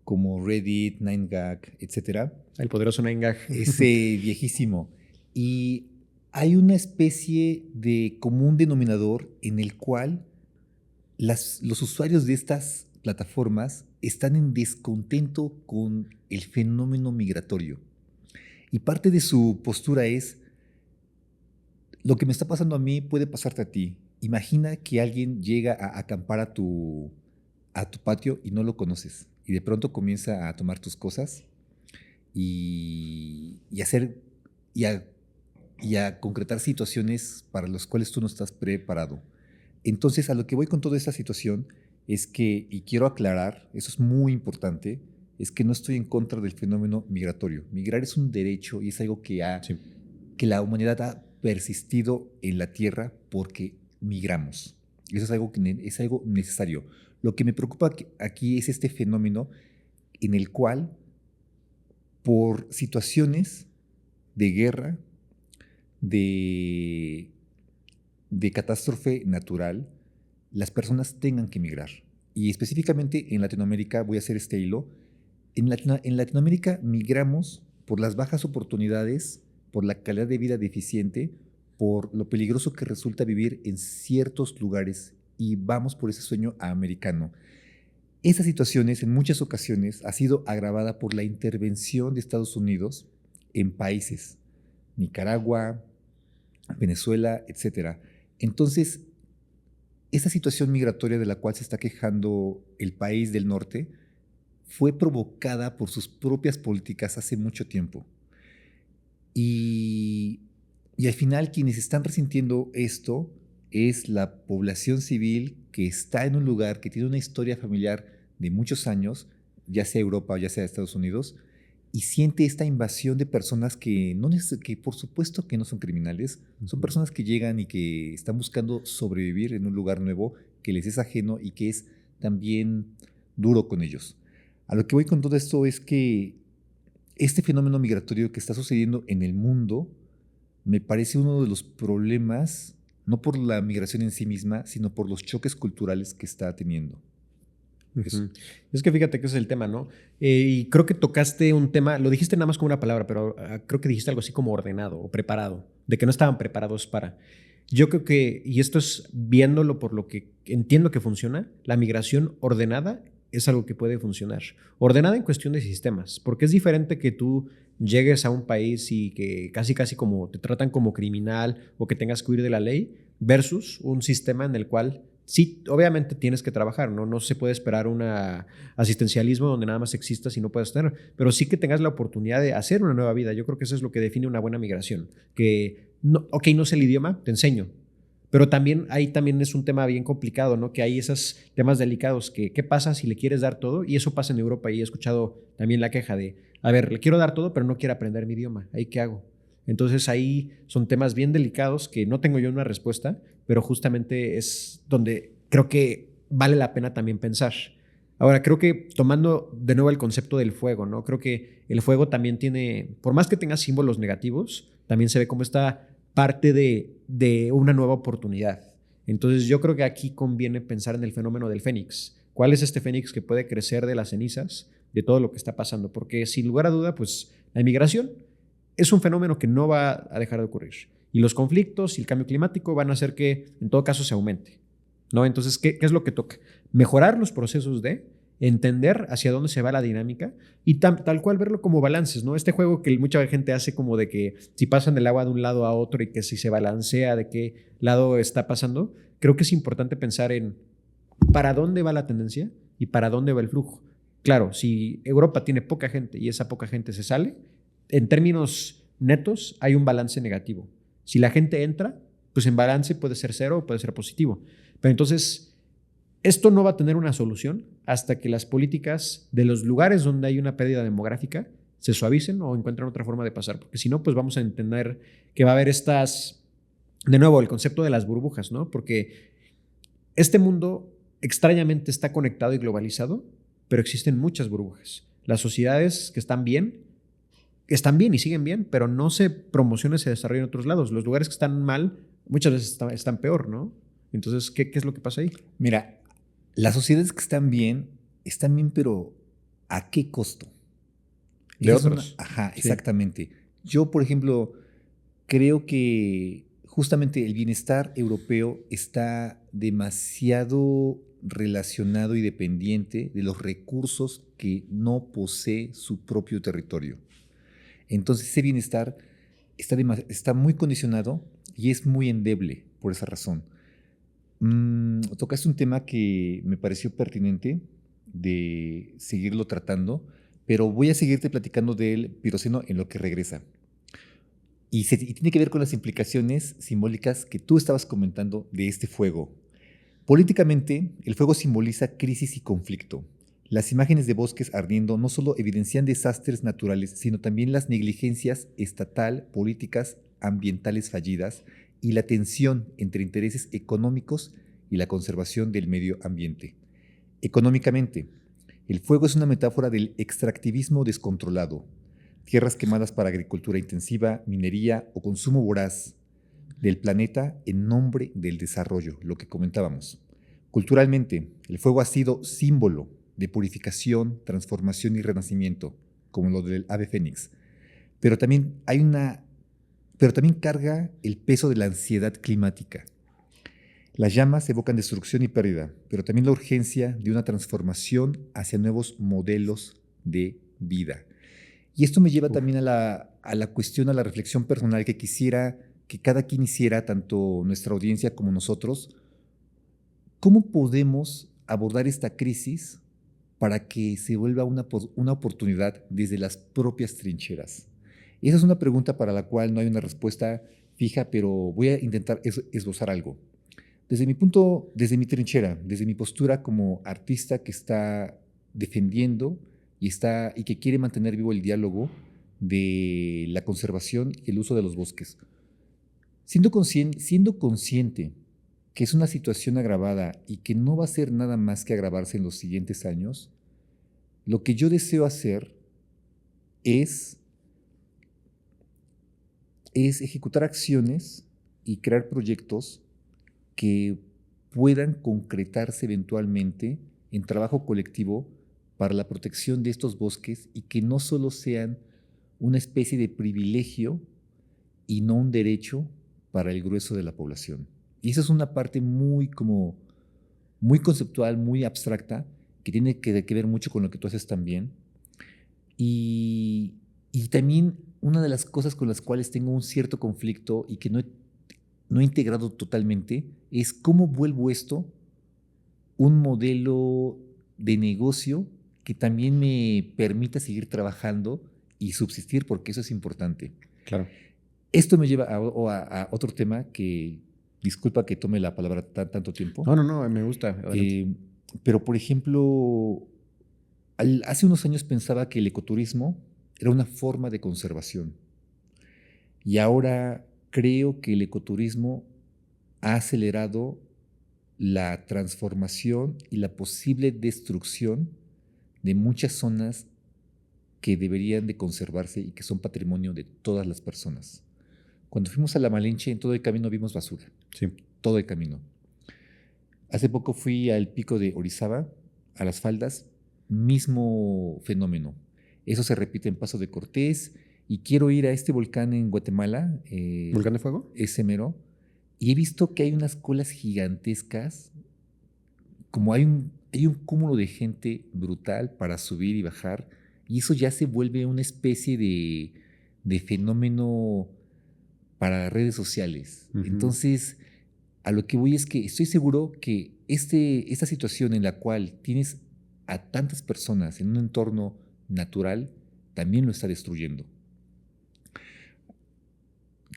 como Reddit, 9gag, etc. El poderoso 9gag. Ese viejísimo. Y hay una especie de común denominador en el cual los usuarios de estas plataformas están en descontento con el fenómeno migratorio. Y parte de su postura es, lo que me está pasando a mí puede pasarte a ti. Imagina que alguien llega a acampar a tu patio y no lo conoces. Y de pronto comienza a tomar tus cosas y a concretar situaciones para las cuales tú no estás preparado. Entonces, a lo que voy con toda esta situación es que, y quiero aclarar, eso es muy importante, es que no estoy en contra del fenómeno migratorio. Migrar es un derecho y es algo que la humanidad ha persistido en la Tierra porque migramos. Eso es algo necesario. Lo que me preocupa aquí es este fenómeno en el cual, por situaciones de guerra, de catástrofe natural, las personas tengan que migrar. Y específicamente en Latinoamérica, voy a hacer este hilo, en Latinoamérica migramos por las bajas oportunidades, por la calidad de vida deficiente, por lo peligroso que resulta vivir en ciertos lugares y vamos por ese sueño americano. Esas situaciones en muchas ocasiones ha sido agravada por la intervención de Estados Unidos en países, Nicaragua, Venezuela, etc. Entonces, esa situación migratoria de la cual se está quejando el país del norte fue provocada por sus propias políticas hace mucho tiempo. Y al final quienes están resintiendo esto es la población civil que está en un lugar que tiene una historia familiar de muchos años, ya sea Europa o ya sea Estados Unidos, y siente esta invasión de personas que, que por supuesto que no son criminales, son personas que llegan y que están buscando sobrevivir en un lugar nuevo que les es ajeno y que es también duro con ellos. A lo que voy con todo esto es que este fenómeno migratorio que está sucediendo en el mundo me parece uno de los problemas, no por la migración en sí misma, sino por los choques culturales que está teniendo. Es que fíjate que ese es el tema, ¿no? Y creo que tocaste un tema, lo dijiste nada más como una palabra, pero creo que dijiste algo así como ordenado o preparado, de que no estaban preparados para. Yo creo que, y esto es viéndolo por lo que entiendo que funciona, la migración ordenada es algo que puede funcionar. Ordenada en cuestión de sistemas, porque es diferente que tú llegues a un país y que casi como te tratan como criminal o que tengas que huir de la ley, versus un sistema en el cual sí, obviamente tienes que trabajar, ¿no? No se puede esperar un asistencialismo donde nada más existas y no puedes tener, pero sí que tengas la oportunidad de hacer una nueva vida. Yo creo que eso es lo que define una buena migración, que, no, ok, no sé el idioma, te enseño, pero también ahí también es un tema bien complicado, ¿no? Que hay esos temas delicados que qué pasa si le quieres dar todo, y eso pasa en Europa, y he escuchado también la queja de, a ver, le quiero dar todo, pero no quiero aprender mi idioma, ¿ahí qué hago? Entonces ahí son temas bien delicados que no tengo yo una respuesta, pero justamente es donde creo que vale la pena también pensar. Ahora, creo que tomando de nuevo el concepto del fuego, ¿no? Creo que el fuego también tiene, por más que tenga símbolos negativos, también se ve como esta parte de una nueva oportunidad. Entonces yo creo que aquí conviene pensar en el fenómeno del fénix. ¿Cuál es este fénix que puede crecer de las cenizas de todo lo que está pasando? Porque sin lugar a duda, pues la inmigración es un fenómeno que no va a dejar de ocurrir. Y los conflictos y el cambio climático van a hacer que en todo caso se aumente, ¿no? Entonces, ¿qué es lo que toca? Mejorar los procesos de entender hacia dónde se va la dinámica y tal cual verlo como balances, ¿no? Este juego que mucha gente hace como de que si pasan el agua de un lado a otro y que si se balancea de qué lado está pasando, creo que es importante pensar en para dónde va la tendencia y para dónde va el flujo. Claro, si Europa tiene poca gente y esa poca gente se sale, en términos netos hay un balance negativo. Si la gente entra, pues en balance puede ser cero o puede ser positivo. Pero entonces, esto no va a tener una solución hasta que las políticas de los lugares donde hay una pérdida demográfica se suavicen o encuentren otra forma de pasar. Porque si no, pues vamos a entender que va a haber estas, de nuevo, el concepto de las burbujas, ¿no? Porque este mundo extrañamente está conectado y globalizado, pero existen muchas burbujas. Las sociedades que están bien y siguen bien, pero no se promocionan y se desarrollan en otros lados. Los lugares que están mal muchas veces están peor, ¿no? Entonces, ¿qué es lo que pasa ahí? Mira, las sociedades que están bien, pero ¿a qué costo? De otros. Ajá, Sí. exactamente. Yo, por ejemplo, creo que justamente el bienestar europeo está demasiado relacionado y dependiente de los recursos que no posee su propio territorio. Entonces ese bienestar está muy condicionado y es muy endeble por esa razón. Tocaste un tema que me pareció pertinente de seguirlo tratando, pero voy a seguirte platicando del piroceno en lo que regresa. Y tiene que ver con las implicaciones simbólicas que tú estabas comentando de este fuego. Políticamente, el fuego simboliza crisis y conflicto. Las imágenes de bosques ardiendo no solo evidencian desastres naturales, sino también las negligencias estatal, políticas, ambientales fallidas y la tensión entre intereses económicos y la conservación del medio ambiente. Económicamente, el fuego es una metáfora del extractivismo descontrolado, tierras quemadas para agricultura intensiva, minería o consumo voraz del planeta en nombre del desarrollo, lo que comentábamos. Culturalmente, el fuego ha sido símbolo de purificación, transformación y renacimiento, como lo del ave fénix. Pero también hay una pero también carga el peso de la ansiedad climática. Las llamas evocan destrucción y pérdida, pero también la urgencia de una transformación hacia nuevos modelos de vida. Y esto me lleva también a la cuestión, a la reflexión personal que quisiera que cada quien hiciera, tanto nuestra audiencia como nosotros. ¿Cómo podemos abordar esta crisis para que se vuelva una oportunidad desde las propias trincheras? Esa es una pregunta para la cual no hay una respuesta fija, pero voy a intentar esbozar algo. Desde mi trinchera, desde mi postura como artista que está defendiendo y que quiere mantener vivo el diálogo de la conservación y el uso de los bosques. Siendo consciente que es una situación agravada y que no va a ser nada más que agravarse en los siguientes años, lo que yo deseo hacer es ejecutar acciones y crear proyectos que puedan concretarse eventualmente en trabajo colectivo para la protección de estos bosques y que no solo sean una especie de privilegio y no un derecho para el grueso de la población. Y esa es una parte muy conceptual, muy abstracta, que tiene que ver mucho con lo que tú haces también. Y también una de las cosas con las cuales tengo un cierto conflicto y que no he integrado totalmente es cómo vuelvo esto un modelo de negocio que también me permita seguir trabajando y subsistir, porque eso es importante. Claro. Esto me lleva a otro tema que, disculpa que tome la palabra tanto tiempo. No, me gusta. Pero, por ejemplo, hace unos años pensaba que el ecoturismo era una forma de conservación. Y ahora creo que el ecoturismo ha acelerado la transformación y la posible destrucción de muchas zonas que deberían de conservarse y que son patrimonio de todas las personas. Cuando fuimos a La Malinche, en todo el camino vimos basura. Sí. Todo el camino. Hace poco fui al pico de Orizaba, a las faldas, mismo fenómeno. Eso se repite en Paso de Cortés, y quiero ir a este volcán en Guatemala. ¿Volcán de Fuego? Ese mero. Y he visto que hay unas colas gigantescas, como hay un cúmulo de gente brutal para subir y bajar, y eso ya se vuelve una especie de fenómeno para las redes sociales. Uh-huh. Entonces, a lo que voy es que estoy seguro que esta situación en la cual tienes a tantas personas en un entorno natural también lo está destruyendo.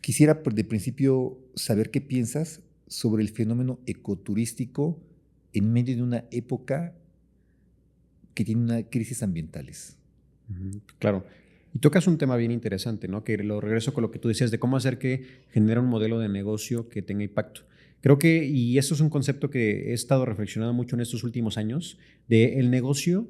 Quisiera de principio saber qué piensas sobre el fenómeno ecoturístico en medio de una época que tiene una crisis ambientales. Claro. Y tocas un tema bien interesante, ¿no? Que lo regreso con lo que tú decías de cómo hacer que genere un modelo de negocio que tenga impacto. Creo que, y eso es un concepto que he estado reflexionando mucho en estos últimos años, de el negocio,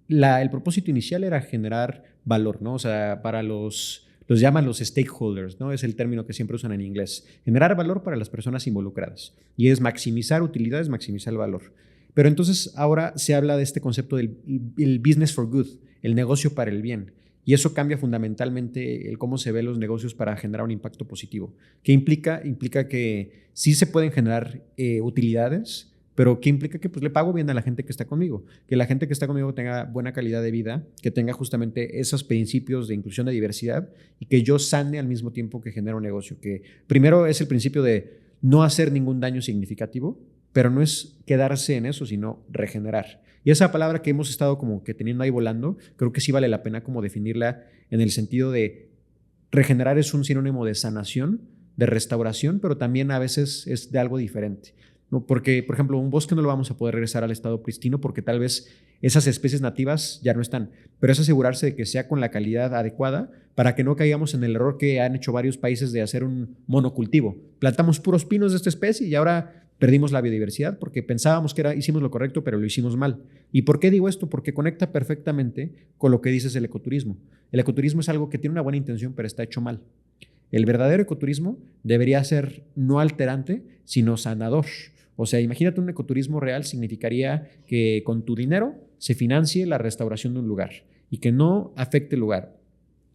el propósito inicial era generar valor, ¿no? O sea, para los llaman los stakeholders, ¿no? Es el término que siempre usan en inglés. Generar valor para las personas involucradas. Y es maximizar utilidades, maximizar el valor. Pero entonces ahora se habla de este concepto del business for good, el negocio para el bien. Y eso cambia fundamentalmente el cómo se ven los negocios para generar un impacto positivo. ¿Qué implica? Implica que sí se pueden generar utilidades, pero ¿qué implica? Que pues le pago bien a la gente que está conmigo, que la gente que está conmigo tenga buena calidad de vida, que tenga justamente esos principios de inclusión, de diversidad, y que yo sane al mismo tiempo que genera un negocio. Que primero es el principio de no hacer ningún daño significativo, pero no es quedarse en eso, sino regenerar. Y esa palabra que hemos estado como que teniendo ahí volando, creo que sí vale la pena como definirla en el sentido de regenerar es un sinónimo de sanación, de restauración, pero también a veces es de algo diferente. ¿No? Porque, por ejemplo, un bosque no lo vamos a poder regresar al estado pristino porque tal vez esas especies nativas ya no están, pero es asegurarse de que sea con la calidad adecuada para que no caigamos en el error que han hecho varios países de hacer un monocultivo. Plantamos puros pinos de esta especie y ahora perdimos la biodiversidad porque pensábamos que hicimos lo correcto, pero lo hicimos mal. ¿Y por qué digo esto? Porque conecta perfectamente con lo que dices del ecoturismo. El ecoturismo es algo que tiene una buena intención, pero está hecho mal. El verdadero ecoturismo debería ser no alterante, sino sanador. O sea, imagínate un ecoturismo real significaría que con tu dinero se financie la restauración de un lugar y que no afecte el lugar.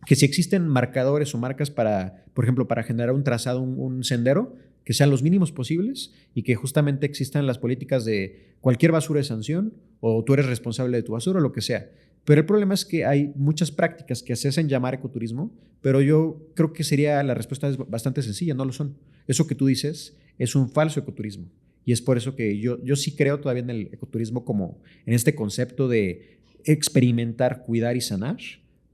que si existen marcadores o marcas para, por ejemplo, para generar un trazado, un sendero, que sean los mínimos posibles y que justamente existan las políticas de cualquier basura de sanción o tú eres responsable de tu basura o lo que sea. Pero el problema es que hay muchas prácticas que se hacen llamar ecoturismo, pero yo creo que la respuesta es bastante sencilla, no lo son. Eso que tú dices es un falso ecoturismo. Y es por eso que yo sí creo todavía en el ecoturismo como en este concepto de experimentar, cuidar y sanar,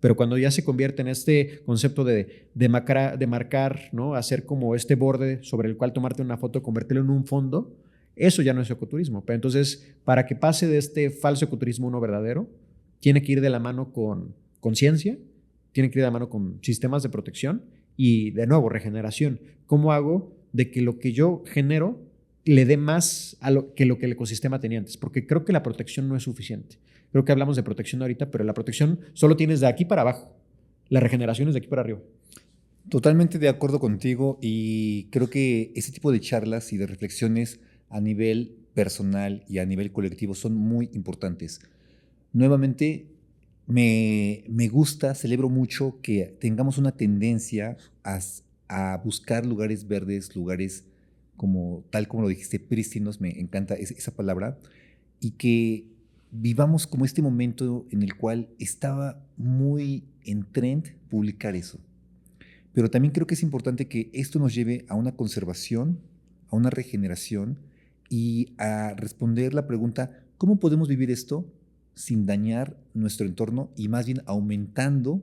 pero cuando ya se convierte en este concepto de marcar, ¿no? Hacer como este borde sobre el cual tomarte una foto, convertirlo en un fondo, eso ya no es ecoturismo. Pero entonces, para que pase de este falso ecoturismo a uno verdadero, tiene que ir de la mano con conciencia, tiene que ir de la mano con sistemas de protección y, de nuevo, regeneración. ¿Cómo hago de que lo que yo genero le dé más a lo que el ecosistema tenía antes? Porque creo que la protección no es suficiente. Creo que hablamos de protección ahorita, pero la protección solo tienes de aquí para abajo. La regeneración es de aquí para arriba. Totalmente de acuerdo contigo y creo que ese tipo de charlas y de reflexiones a nivel personal y a nivel colectivo son muy importantes. Nuevamente, me gusta, celebro mucho que tengamos una tendencia a buscar lugares verdes, lugares como tal como lo dijiste, prístinos, me encanta esa palabra, y que vivamos como este momento en el cual estaba muy en trend publicar eso. Pero también creo que es importante que esto nos lleve a una conservación, a una regeneración y a responder la pregunta, ¿cómo podemos vivir esto sin dañar nuestro entorno y más bien aumentando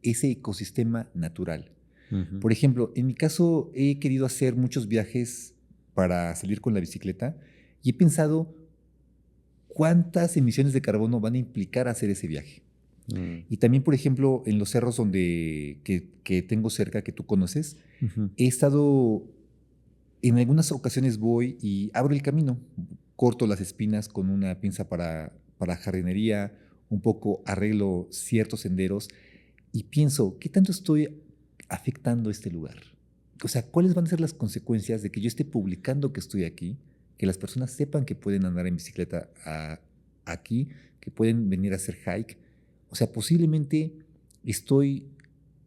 ese ecosistema natural? Uh-huh. Por ejemplo, en mi caso he querido hacer muchos viajes para salir con la bicicleta y he pensado cuántas emisiones de carbono van a implicar hacer ese viaje. Y también, por ejemplo, en los cerros que tengo cerca, que tú conoces, Uh-huh. he estado, en algunas ocasiones voy y abro el camino, corto las espinas con una pinza para jardinería, un poco arreglo ciertos senderos y pienso, ¿qué tanto estoy afectando este lugar? O sea, ¿cuáles van a ser las consecuencias de que yo esté publicando que estoy aquí, que las personas sepan que pueden andar en bicicleta aquí, que pueden venir a hacer hike? O sea, posiblemente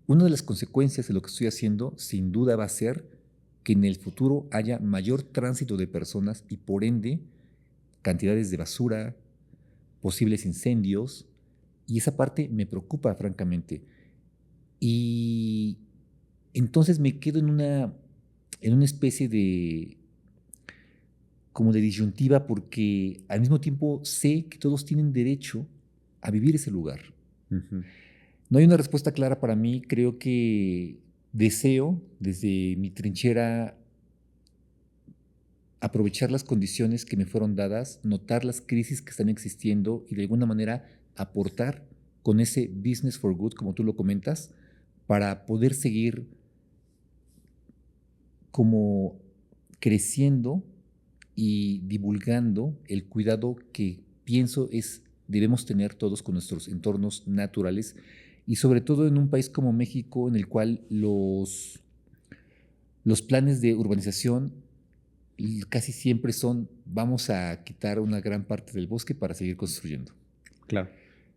una de las consecuencias de lo que estoy haciendo, sin duda va a ser que en el futuro haya mayor tránsito de personas y por ende cantidades de basura, posibles incendios, y esa parte me preocupa francamente. Y entonces me quedo en una especie como de disyuntiva porque al mismo tiempo sé que todos tienen derecho a vivir ese lugar. Uh-huh. No hay una respuesta clara para mí, creo que deseo desde mi trinchera aprovechar las condiciones que me fueron dadas, notar las crisis que están existiendo y de alguna manera aportar con ese business for good, como tú lo comentas, para poder seguir como creciendo y divulgando el cuidado que pienso debemos tener todos con nuestros entornos naturales y sobre todo en un país como México en el cual los planes de urbanización casi siempre vamos a quitar una gran parte del bosque para seguir construyendo. Claro.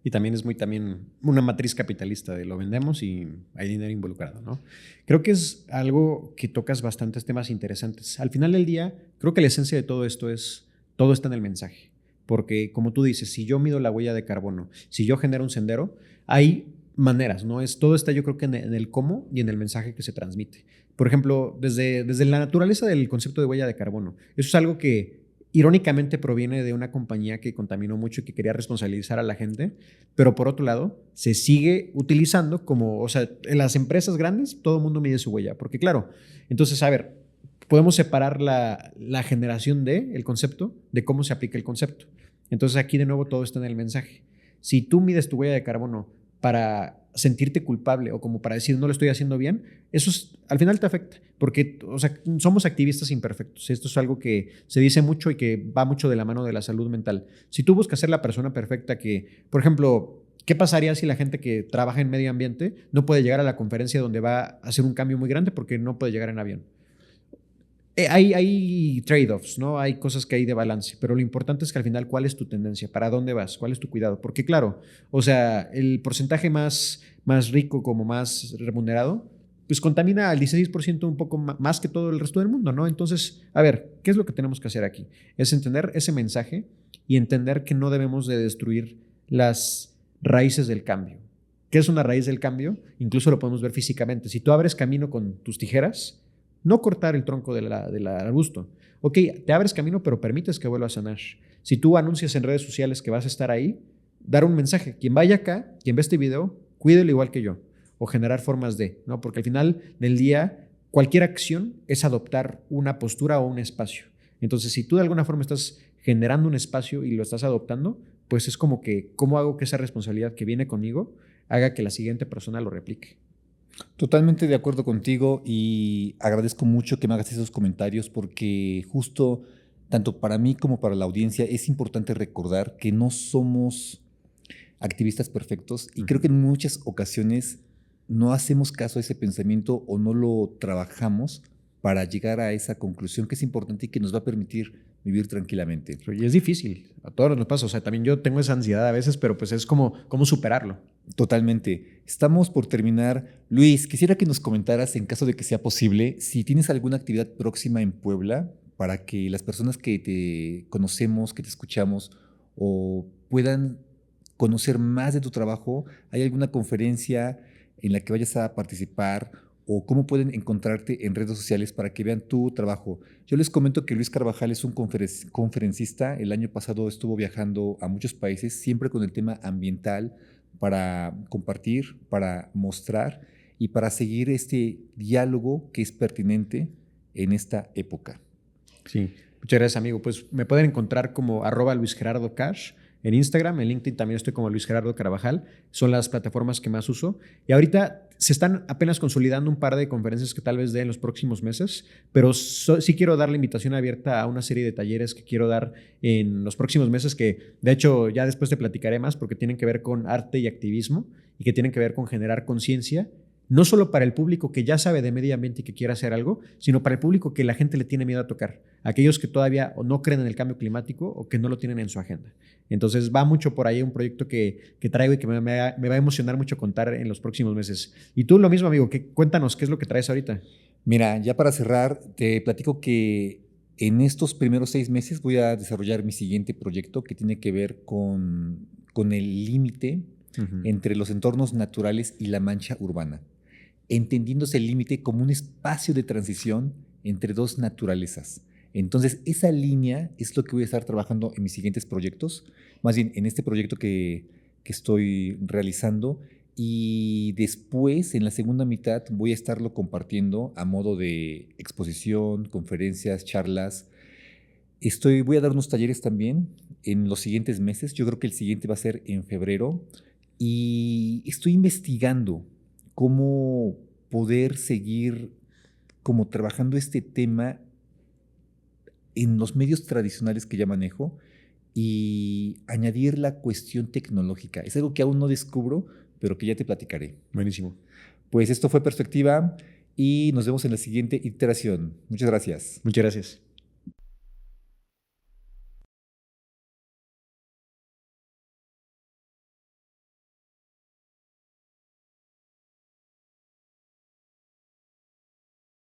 Y también es también una matriz capitalista de lo vendemos y hay dinero involucrado, ¿no? Creo que es algo que tocas bastantes temas interesantes. Al final del día, creo que la esencia de todo esto todo está en el mensaje. Porque como tú dices, si yo mido la huella de carbono, si yo genero un sendero, hay maneras, ¿no? Todo está yo creo que en el cómo y en el mensaje que se transmite. Por ejemplo, desde la naturaleza del concepto de huella de carbono, eso es algo que irónicamente proviene de una compañía que contaminó mucho y que quería responsabilizar a la gente, pero por otro lado se sigue utilizando o sea, en las empresas grandes todo el mundo mide su huella, porque claro, entonces, a ver, podemos separar la generación el concepto de cómo se aplica el concepto. Entonces aquí de nuevo todo está en el mensaje. Si tú mides tu huella de carbono para sentirte culpable o como para decir no lo estoy haciendo bien, al final te afecta, porque o sea, somos activistas imperfectos. Esto es algo que se dice mucho y que va mucho de la mano de la salud mental. Si tú buscas ser la persona perfecta por ejemplo, ¿qué pasaría si la gente que trabaja en medio ambiente no puede llegar a la conferencia donde va a hacer un cambio muy grande porque no puede llegar en avión? Hay trade-offs, ¿no? Hay cosas que hay de balance, pero lo importante es que al final, ¿cuál es tu tendencia? ¿Para dónde vas? ¿Cuál es tu cuidado? Porque claro, o sea, el porcentaje más rico, como más remunerado, pues contamina al 16% un poco más que todo el resto del mundo, ¿no? Entonces, a ver, ¿qué es lo que tenemos que hacer aquí? Es entender ese mensaje y entender que no debemos de destruir las raíces del cambio. ¿Qué es una raíz del cambio? Incluso lo podemos ver físicamente. Si tú abres camino con tus tijeras, no cortar el tronco del arbusto. Ok, te abres camino, pero permites que vuelva a sanar. Si tú anuncias en redes sociales que vas a estar ahí, dar un mensaje. Quien vaya acá, quien ve este video, cuídelo igual que yo. O generar formas de, ¿no? Porque al final del día, cualquier acción es adoptar una postura o un espacio. Entonces, si tú de alguna forma estás generando un espacio y lo estás adoptando, pues es como que, ¿cómo hago que esa responsabilidad que viene conmigo haga que la siguiente persona lo replique? Totalmente de acuerdo contigo y agradezco mucho que me hagas esos comentarios porque justo tanto para mí como para la audiencia es importante recordar que no somos activistas perfectos y creo que en muchas ocasiones no hacemos caso a ese pensamiento o no lo trabajamos para llegar a esa conclusión que es importante y que nos va a permitir vivir tranquilamente. Y es difícil, a todos nos pasa. O sea, también yo tengo esa ansiedad a veces, pero pues es como cómo superarlo. Totalmente. Estamos por terminar. Luis, quisiera que nos comentaras, en caso de que sea posible, si tienes alguna actividad próxima en Puebla para que las personas que te conocemos, que te escuchamos, o puedan conocer más de tu trabajo. ¿Hay alguna conferencia en la que vayas a participar o cómo pueden encontrarte en redes sociales para que vean tu trabajo? Yo les comento que Luis Carvajal es un conferencista. El año pasado estuvo viajando a muchos países, siempre con el tema ambiental, para compartir, para mostrar y para seguir este diálogo que es pertinente en esta época. Sí, muchas gracias, amigo. Pues me pueden encontrar como @LuisGerardoCash en Instagram, en LinkedIn también estoy como Luis Gerardo Carvajal, son las plataformas que más uso. Y ahorita se están apenas consolidando un par de conferencias que tal vez dé en los próximos meses, pero sí quiero dar la invitación abierta a una serie de talleres que quiero dar en los próximos meses, que de hecho ya después te platicaré más porque tienen que ver con arte y activismo y que tienen que ver con generar conciencia. No solo para el público que ya sabe de medio ambiente y que quiere hacer algo, sino para el público que la gente le tiene miedo a tocar. Aquellos que todavía o no creen en el cambio climático o que no lo tienen en su agenda. Entonces va mucho por ahí un proyecto que traigo y que me va a emocionar mucho contar en los próximos meses. Y tú lo mismo, amigo, cuéntanos, ¿qué es lo que traes ahorita? Mira, ya para cerrar, te platico que en estos primeros 6 meses voy a desarrollar mi siguiente proyecto que tiene que ver con el límite entre los entornos naturales y la mancha urbana, entendiéndose el límite como un espacio de transición entre dos naturalezas. Entonces, esa línea es lo que voy a estar trabajando en mis siguientes proyectos, más bien en este proyecto que estoy realizando, y después, en la segunda mitad, voy a estarlo compartiendo a modo de exposición, conferencias, charlas. Voy a dar unos talleres también en los siguientes meses. Yo creo que el siguiente va a ser en febrero. Y estoy investigando cómo poder seguir como trabajando este tema en los medios tradicionales que ya manejo y añadir la cuestión tecnológica. Es algo que aún no descubro, pero que ya te platicaré. Buenísimo. Pues esto fue Perspectiva y nos vemos en la siguiente iteración. Muchas gracias. Muchas gracias.